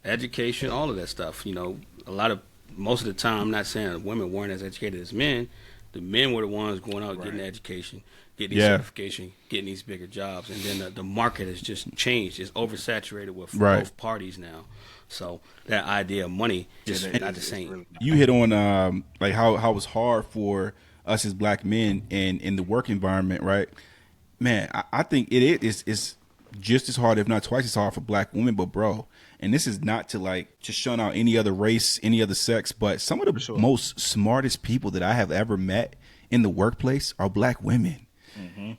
education, all of that stuff. A lot of most of the time, I'm not saying that women weren't as educated as men, The men were the ones going out getting the education, getting the certification, getting these bigger jobs, and then the market has just changed. It's oversaturated with both parties now. So that idea of money just not the same. Really You hit on like how it's hard for us as black men and in the work environment, right? Man, I think it's just as hard, if not twice as hard, for black women. But bro, and this is not to like just shun out any other race, any other sex, but some of the most smartest people that I have ever met in the workplace are black women.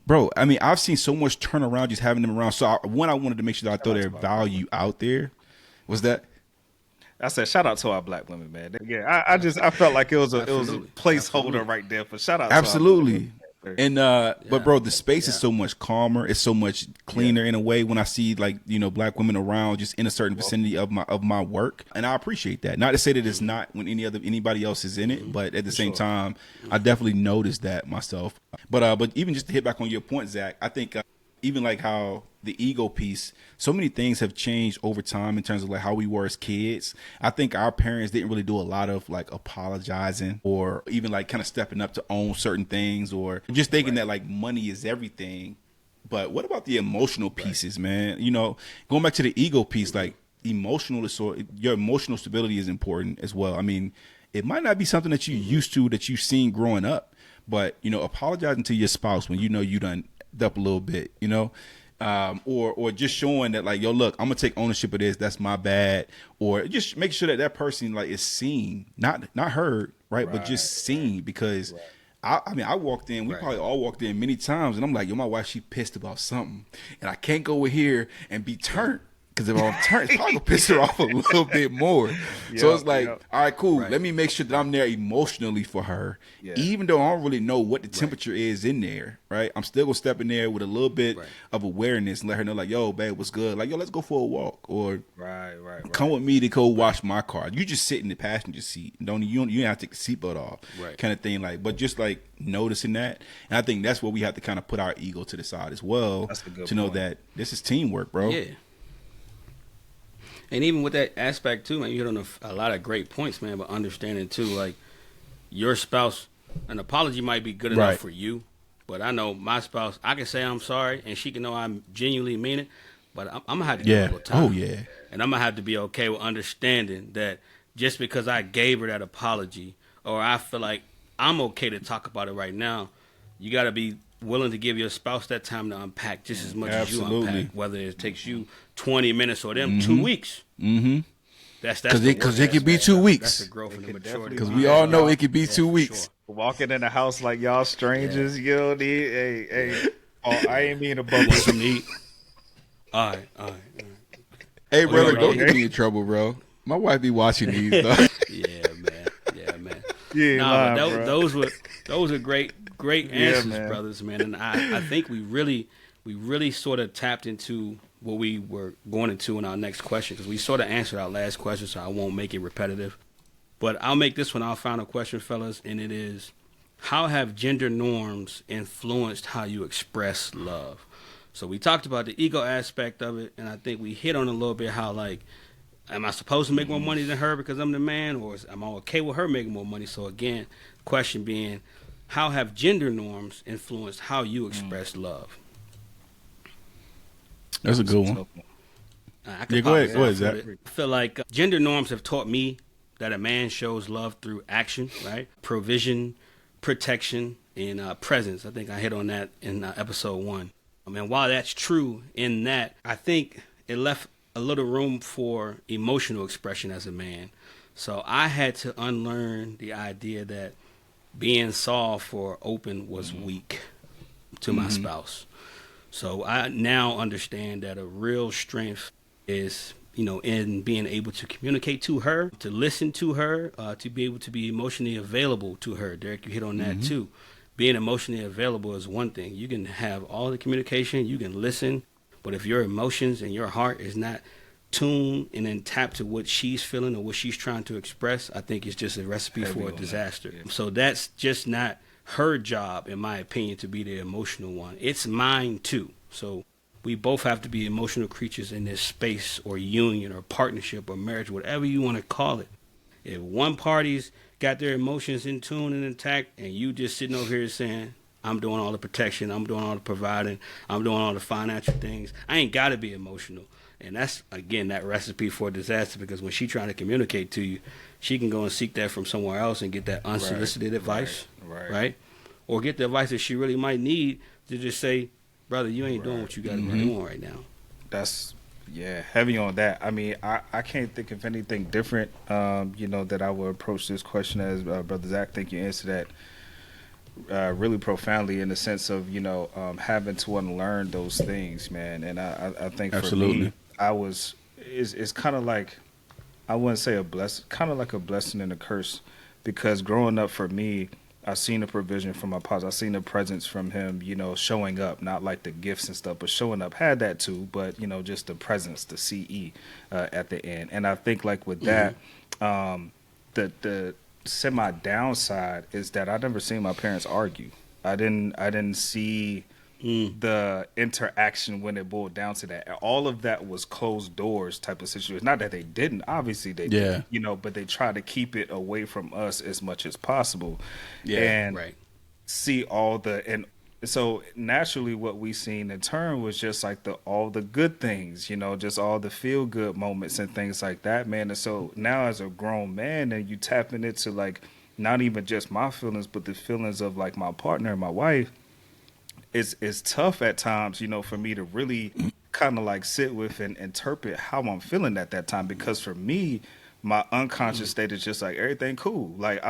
Bro, I mean, I've seen so much turnaround just having them around. So I wanted to make sure that I throw their value out there. Was that? I said, shout out to our black women, man. Yeah, I felt like it was a placeholder right there for shout out. Absolutely. And but bro, the space is so much calmer. It's so much cleaner in a way when I see like, you know, black women around just in a certain vicinity of my work, and I appreciate that. Not to say that it's not when anybody else is in it, but at the same time, I definitely noticed that myself. But even just to hit back on your point, Zach, I think even like how the ego piece, so many things have changed over time in terms of like how we were as kids. I think our parents didn't really do a lot of like apologizing or even like kind of stepping up to own certain things or just thinking that like money is everything. But what about the emotional pieces, man? You know, going back to the ego piece, like your emotional stability is important as well. I mean, it might not be something that you used to, that you've seen growing up, but you know, apologizing to your spouse when you know you done up a little bit, you know, or just showing that like, yo, look, I'm gonna take ownership of this. That's my bad. Or just make sure that person like is seen, not heard, right, but just seen. Because I mean, I walked in. We probably all walked in many times, and I'm like, yo, my wife, she pissed about something, and I can't go over here and be turned. Because if I'm turned, it's probably gonna piss her off a little bit more. So it's like, all right, cool. Let me make sure that I'm there emotionally for her, even though I don't really know what the temperature is in there. Right? I'm still gonna step in there with a little bit of awareness and let her know, like, yo, babe, what's good? Like, yo, let's go for a walk, or come with me to go wash my car. You just sit in the passenger seat. You don't have to take the seatbelt off, kind of thing. Like, but just like noticing that, and I think that's where we have to kind of put our ego to the side as well to know that this is teamwork, bro. Yeah. And even with that aspect too, man, you hit on a lot of great points, man. But understanding too, like your spouse, an apology might be good enough for you, but I know my spouse, I can say I'm sorry, and she can know I genuinely mean it. But I'm gonna have to give it a little time. Oh yeah. And I'm gonna have to be okay with understanding that just because I gave her that apology, or I feel like I'm okay to talk about it right now, you got to be willing to give your spouse that time to unpack just as much as you unpack, whether it takes you 20 minutes or them 2 weeks. That's because it could be 2 weeks. That's the growth and the maturity. Because we all know it could be 2 weeks. Sure. Walking in the house like y'all strangers, you don't need. Hey, I ain't mean to bump some meat. All right. Hey, brother, don't get me in trouble, bro. My wife be watching these, though. Yeah, man. Yeah, those were great answers, brothers, man. And I think we really sort of tapped into what we were going into in our next question, because we sort of answered our last question, so I won't make it repetitive. But I'll make this one our final question, fellas, and it is, how have gender norms influenced how you express love? So we talked about the ego aspect of it, and I think we hit on a little bit how, like, am I supposed to make more money than her because I'm the man, or am I okay with her making more money? So again, question being, how have gender norms influenced how you express love? That's a good one. Go ahead, Zach. I feel like gender norms have taught me that a man shows love through action, right? Provision, protection, and presence. I think I hit on that in episode 1. And while that's true in that, I think it left a little room for emotional expression as a man. So I had to unlearn the idea that being soft or open was weak to my spouse. So I now understand that a real strength is, in being able to communicate to her, to listen to her, to be able to be emotionally available to her. Derek, you hit on that too. Being emotionally available is one thing. You can have all the communication, you can listen, but if your emotions and your heart is not tuned and then tapped to what she's feeling or what she's trying to express, I think it's just a recipe for a disaster. Yeah. So that's just not her job, in my opinion, to be the emotional one. It's mine too. So we both have to be emotional creatures in this space or union or partnership or marriage, whatever you want to call it. If one party's got their emotions in tune and intact, and you just sitting over here saying, I'm doing all the protection, I'm doing all the providing, I'm doing all the financial things, I ain't got to be emotional. And that's, again, that recipe for disaster, because when she trying to communicate to you, she can go and seek that from somewhere else and get that unsolicited advice, right? Or get the advice that she really might need to just say, brother, you ain't doing what you got to be doing right now. That's heavy on that. I mean, I can't think of anything different, that I would approach this question as. Brother Zach, I think you answered that really profoundly in the sense of, having to unlearn those things, man. And I think for me, it's kind of like, I wouldn't say a blessing, kind of like a blessing and a curse, because growing up for me, I've seen the provision from my pops. I've seen the presence from him, showing up, not like the gifts and stuff, but showing up. Had that too, but, just the presence, the CE at the end. And I think like with that, the semi downside is that I never seen my parents argue. I didn't see the interaction when it boiled down to that. All of that was closed doors type of situation. Not that they didn't, obviously they did, but they try to keep it away from us as much as possible. And see and so naturally what we seen in turn was just like all the good things, just all the feel good moments and things like that, man. And so now as a grown man, and you tapping into like not even just my feelings, but the feelings of like my partner and my wife, it's tough at times, for me to really kind of like sit with and interpret how I'm feeling at that time. Because for me, my unconscious state is just like everything cool. Like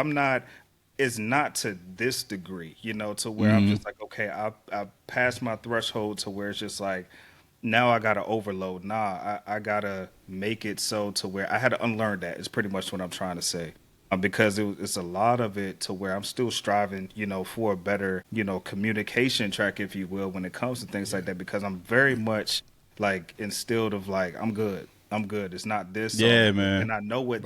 it's not to this degree, to where I'm just like, okay, I passed my threshold to where it's just like, now I got to overload. Nah, I got to make it so to where I had to unlearn that is pretty much what I'm trying to say. Because it's a lot of it to where I'm still striving, for a better, communication track, if you will, when it comes to things like that, because I'm very much like instilled of like, I'm good. It's not this. Yeah, man. And I know what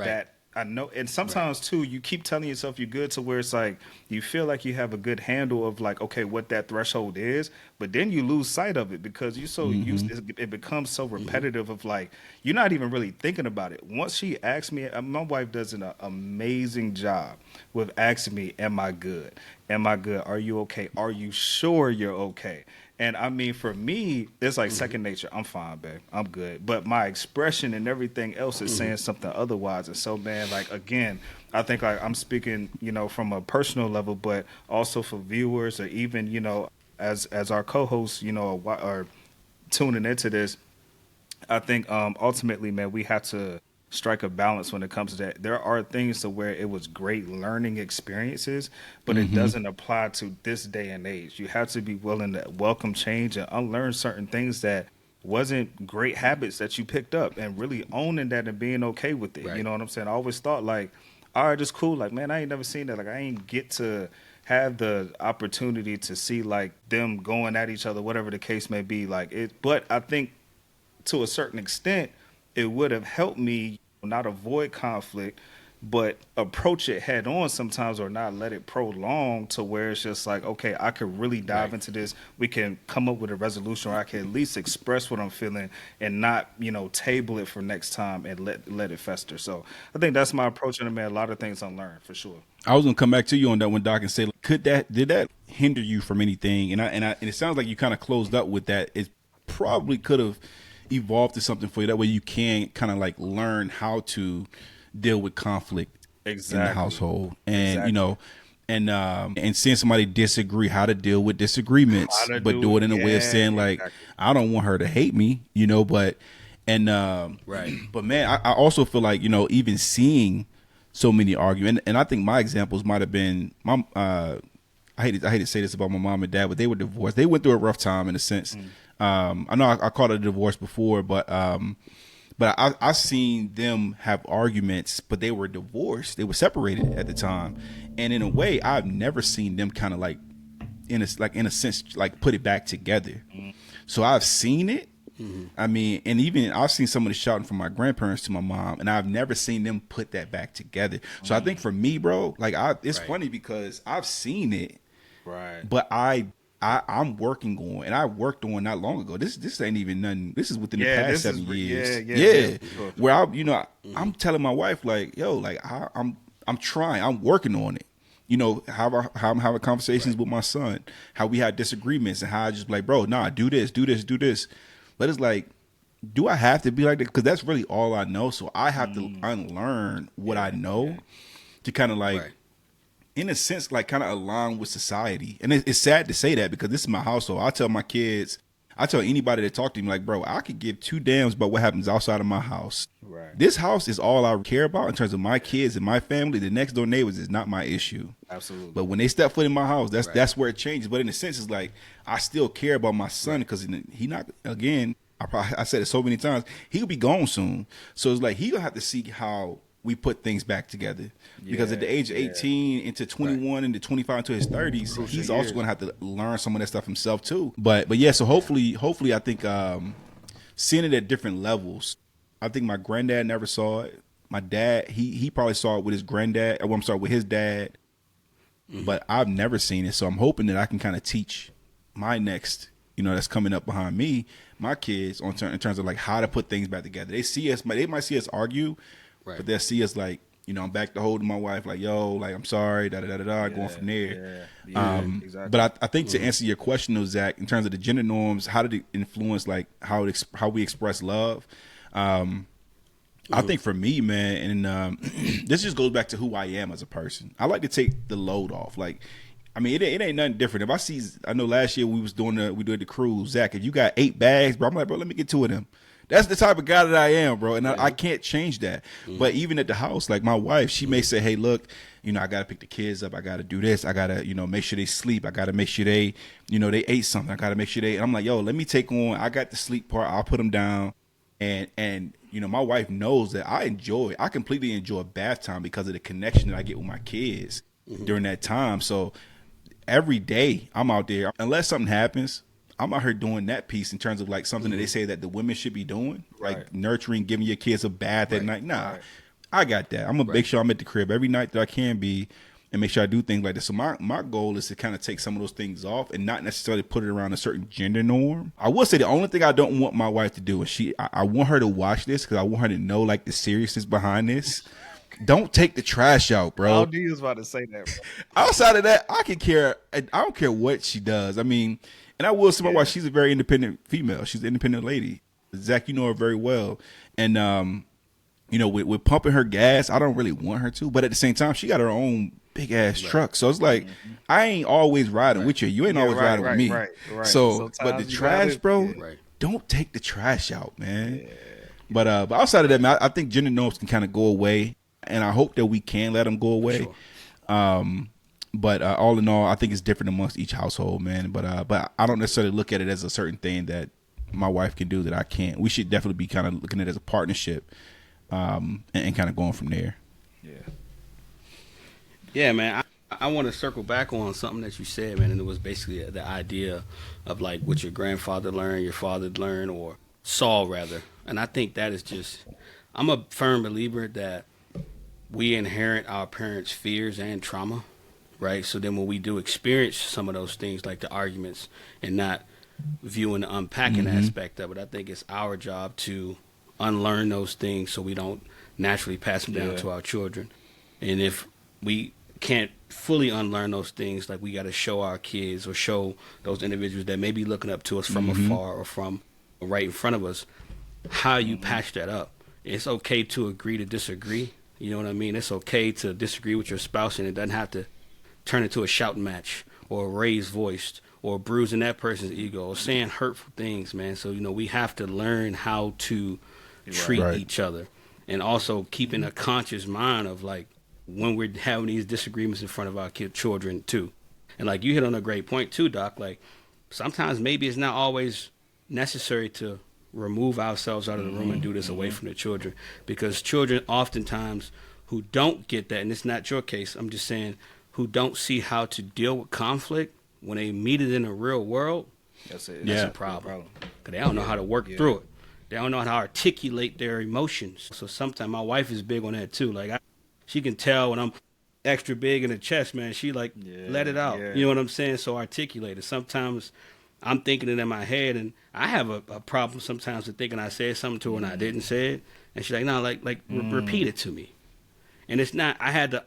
I know. And sometimes too, you keep telling yourself you're good to where it's like, you feel like you have a good handle of like, okay, what that threshold is, but then you lose sight of it because you're so used, it becomes so repetitive of like, you're not even really thinking about it. Once she asks me, my wife does an amazing job with asking me, am I good? Am I good? Are you okay? Are you sure you're okay? And I mean, for me, it's like second nature. I'm fine, babe. I'm good. But my expression and everything else is saying something otherwise. And so, man, like, again, I think like I'm speaking, from a personal level, but also for viewers or even, as our co-hosts, are tuning into this. I think ultimately, man, we have to strike a balance when it comes to that. There are things to where it was great learning experiences, but it doesn't apply to this day and age. You have to be willing to welcome change and unlearn certain things that wasn't great habits that you picked up, and really owning that and being okay with it. Right. You know what I'm saying? I always thought like, all right, it's cool. Like, man, I ain't never seen that. Like, I ain't get to have the opportunity to see like them going at each other, whatever the case may be. Like it, but I think to a certain extent, it would have helped me not avoid conflict, but approach it head on sometimes, or not let it prolong to where it's just like, okay, I could really dive into this. We can come up with a resolution, or I can at least express what I'm feeling and not, table it for next time and let it fester. So I think that's my approach, and man, a lot of things unlearned for sure. I was gonna come back to you on that one, Doc, and say, did that hinder you from anything? And it sounds like you kind of closed up with that. It probably could have evolved to something for you. That way you can kind of like learn how to deal with conflict in the household, and and seeing somebody disagree, how to deal with disagreements, but do it in a way of saying like, I don't want her to hate me, but but man, I also feel like, even seeing so many argue, and I think my examples might have been I hate to say this about my mom and dad, but they were divorced. They went through a rough time in a sense. I know I called it a divorce before, but I seen them have arguments, but they were divorced. They were separated at the time, and in a way, I've never seen them kind of like, in a sense, like put it back together. So I've seen it. I mean, and even I've seen somebody shouting from my grandparents to my mom, and I've never seen them put that back together. So I think for me, bro, like it's funny because I've seen it, right? But I I'm working on, and I worked on not long ago. This ain't even nothing. This is within the Yeah, past this 7 years. is yeah. Where I'm telling my wife like, yo, like I'm trying. I'm working on it. How I'm having conversations with my son, how we had disagreements, and how I just like, bro, nah, do this, do this, do this. But it's like, do I have to be like that? Because that's really all I know. So I have to unlearn what I know to kind of like, in a sense, like kind of align with society. And it's sad to say that because this is my household. I tell my kids, I tell anybody that talk to me, like, bro, I could give two damns about what happens outside of my house. Right. This house is all I care about in terms of my kids and my family. The next door neighbors is not my issue. Absolutely. But when they step foot in my house, that's where it changes. But in a sense, it's like I still care about my son because he not, again, I said it so many times, he'll be gone soon. So it's like he gonna have to see how we put things back together. Because at the age of 18 into 21 into 25 into his 30s, he's also going to have to learn some of that stuff himself too. But yeah, so hopefully I think seeing it at different levels. I think my granddad never saw it. My dad, he probably saw it with his granddad. Well, I'm sorry, with his dad. But I've never seen it. So I'm hoping that I can kind of teach my next, that's coming up behind me, my kids in terms of like how to put things back together. They might see us argue, but they'll see us like, I'm back to holding my wife, like, yo, like, I'm sorry, going from there. Exactly. But I think to answer your question, though, Zach, in terms of the gender norms, how did it influence, like, how we express love? I think for me, man, and this just goes back to who I am as a person. I like to take the load off. Like, I mean, it ain't nothing different. I know last year we did the cruise. Zach, if you got 8 bags, bro, I'm like, bro, let me get 2 of them. That's the type of guy that I am, bro, and I can't change that. But even at the house, like my wife, she may say, hey, look, I got to pick the kids up. I got to do this. I got to, make sure they sleep. I got to make sure they ate something. I got to make sure I'm like, yo, let me take on, I got the sleep part. I'll put them down. And my wife knows that I completely enjoy bath time because of the connection that I get with my kids during that time. So every day I'm out there, unless something happens, I'm out here doing that piece in terms of like something that they say that the women should be doing, like nurturing, giving your kids a bath at night. Nah, I got that. I'm going to make sure I'm at the crib every night that I can be and make sure I do things like this. So my goal is to kind of take some of those things off and not necessarily put it around a certain gender norm. I will say the only thing I don't want my wife to do is I want her to watch this because I want her to know like the seriousness behind this. Don't take the trash out, bro. All D was about to say that, bro. Outside of that, I don't care what she does. I mean, and I will say my wife, she's a very independent female. She's an independent lady. Zach, you know her very well. And, with pumping her gas, I don't really want her to. But at the same time, she got her own big-ass truck. So it's like, I ain't always riding with you. You ain't always riding with me. Right. So, but the trash, bro, don't take the trash out, man. Yeah. But outside of that, man, I think gender norms can kind of go away. And I hope that we can let them go away. Sure. But all in all, I think it's different amongst each household, man. But I don't necessarily look at it as a certain thing that my wife can do that I can't. We should definitely be kind of looking at it as a partnership, and kind of going from there. Yeah, man. I want to circle back on something that you said, man, and it was basically the idea of like what your grandfather learned, your father learned, or saw rather. And I think that is just, I'm a firm believer that we inherit our parents' fears and trauma. Right. So then when we do experience some of those things like the arguments and not viewing the unpacking aspect of it, I think it's our job to unlearn those things so we don't naturally pass them down to our children. And if we can't fully unlearn those things, like we got to show our kids or show those individuals that may be looking up to us from afar or from right in front of us, how you patch that up. It's okay to agree to disagree. You know what I mean? It's okay to disagree with your spouse, and it doesn't have to turn into a shouting match or a raised voice or bruising that person's ego or saying hurtful things, man. So, we have to learn how to treat each other, and also keeping a conscious mind of like when we're having these disagreements in front of our children too. And like you hit on a great point too, Doc, like sometimes maybe it's not always necessary to remove ourselves out of the room and do this away from the children, because children oftentimes who don't get that, and it's not your case, I'm just saying, who don't see how to deal with conflict when they meet it in the real world, that's a problem. Because they don't know how to work through it. They don't know how to articulate their emotions. So sometimes my wife is big on that too. Like she can tell when I'm extra big in the chest, man. She like, let it out. Yeah. You know what I'm saying? So articulate it. Sometimes I'm thinking it in my head, and I have a problem sometimes with thinking I said something to her and I didn't say it. And she's like, no, repeat it to me. And it's not, I had to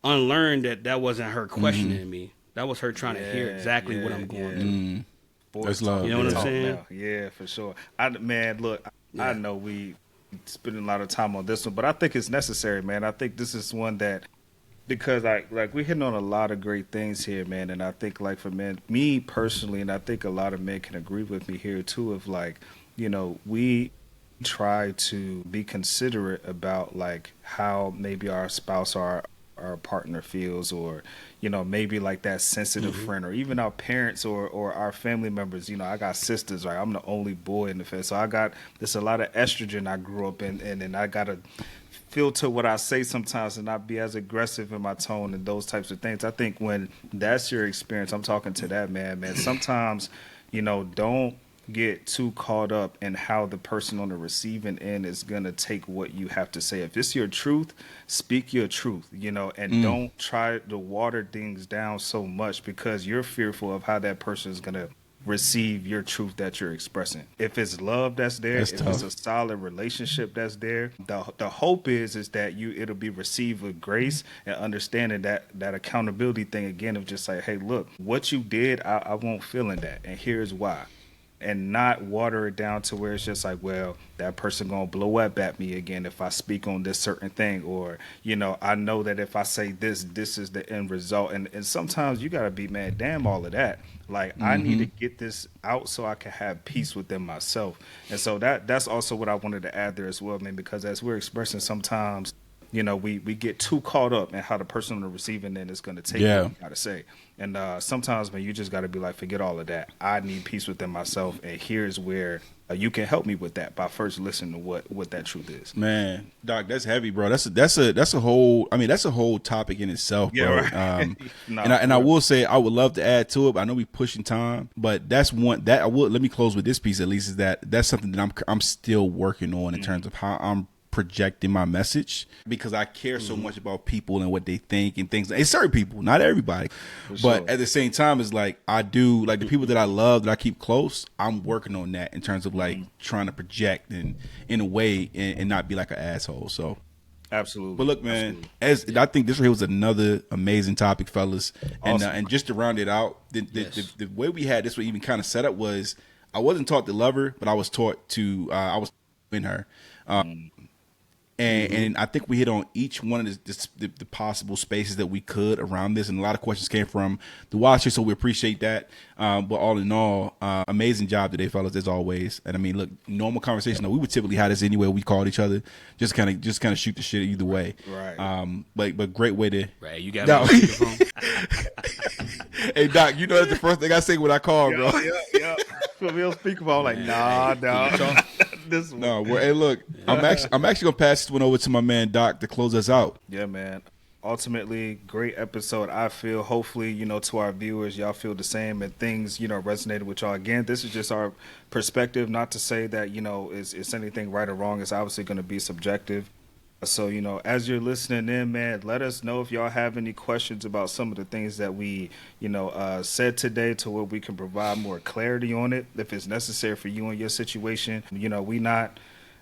unlearn that wasn't her questioning me. That was her trying to hear exactly what I'm going through. That's love. You know what I'm saying? Now. Yeah, for sure. I know we spending a lot of time on this one, but I think it's necessary, man. I think this is one that, because we're hitting on a lot of great things here, man. And I think like for men, me personally, and I think a lot of men can agree with me here too, of like, you know, we try to be considerate about like how maybe our spouse or our partner feels, or, you know, maybe like that sensitive friend, or even our parents or our family members. You know, I got sisters, right? I'm the only boy in the family, so there's a lot of estrogen I grew up in, and I gotta filter what I say sometimes and not be as aggressive in my tone and those types of things. I think when that's your experience, I'm talking to that man, sometimes, you know, don't get too caught up in how the person on the receiving end is going to take what you have to say. If it's your truth, speak your truth, you know, and don't try to water things down so much because you're fearful of how that person is going to receive your truth that you're expressing. If it's love that's there, if it's a solid relationship that's there, the hope is that it'll be received with grace and understanding that accountability thing again of just like, hey, look, what you did, I won't feel in that, and here's why. And not water it down to where it's just like, well, that person gonna blow up at me again if I speak on this certain thing, or, you know, I know that if I say this is the end result. And sometimes you gotta be, man, damn all of that. Like, I need to get this out so I can have peace within myself. And so that's also what I wanted to add there as well, man, because as we're expressing sometimes, you know, we get too caught up in how the person on the receiving end is going to take what you got to say. And sometimes, man, you just got to be like, forget all of that. I need peace within myself. And here's where you can help me with that by first listening to what that truth is. Man, Doc, that's heavy, bro. That's a whole, I mean, that's a whole topic in itself, bro. Right. I will say, I would love to add to it, but I know we pushing time, but that's one that I will, let me close with this piece at least, is that's something that I'm still working on in terms of how I'm projecting my message, because I care so much about people and what they think and things. It's certain people, not everybody, but at the same time, it's like I do, like the people that I love, that I keep close, I'm working on that in terms of like trying to project and in a way and not be like an asshole. So absolutely. But look, man, I think this right here was another amazing topic, fellas. Awesome. And just to round it out, the way we had this one even kind of set up was, I wasn't taught to love her, but I was taught to I was in her. And I think we hit on each one of the possible spaces that we could around this. And a lot of questions came from the watcher, so we appreciate that. But all in all, amazing job today, fellas, as always. And I mean, look, normal conversation. We would typically have this anyway. We called each other, just kind of shoot the shit either way. Right. But great way to. Right. You got me on speakerphone. Hey, Doc, you know that's the first thing I say when I call, bro. Yeah. Put me on speakerphone. I'm like, nah. This one. No, hey, look, I'm actually gonna pass this one over to my man Doc to close us out. Yeah, man. Ultimately, great episode. I feel, hopefully, you know, to our viewers, y'all feel the same and things, you know, resonated with y'all. Again, this is just our perspective. Not to say that, you know, it's anything right or wrong. It's obviously going to be subjective. So, you know, as you're listening in, man, let us know if y'all have any questions about some of the things that we, you know, said today, to where we can provide more clarity on it if it's necessary for you and your situation. You know, we not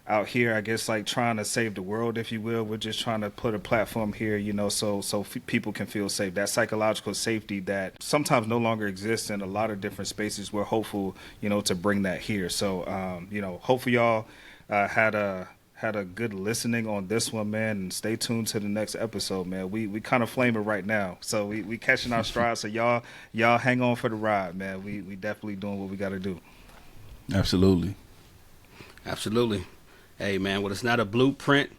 out here, I guess, like trying to save the world, if you will. We're just trying to put a platform here, you know, so people can feel safe. That psychological safety that sometimes no longer exists in a lot of different spaces. We're hopeful, you know, to bring that here. So, you know, hopefully y'all had a good listening on this one, man, and stay tuned to the next episode, man. We kind of flaming right now, so we catching our stride. So y'all hang on for the ride, man. We definitely doing what we got to do. Absolutely. Hey, man, well, it's not a blueprint.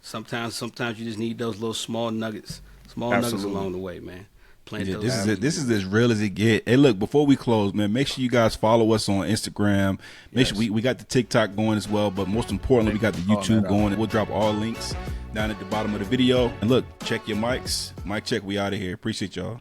Sometimes you just need those little small nuggets along the way, man. This is as real as it get. Hey, look, before we close, man, make sure you guys follow us on Instagram. Make sure we got the TikTok going as well, but most importantly, we got the YouTube going. We'll drop all links down at the bottom of the video. And look, check your mics. Mic check. We out of here. Appreciate y'all.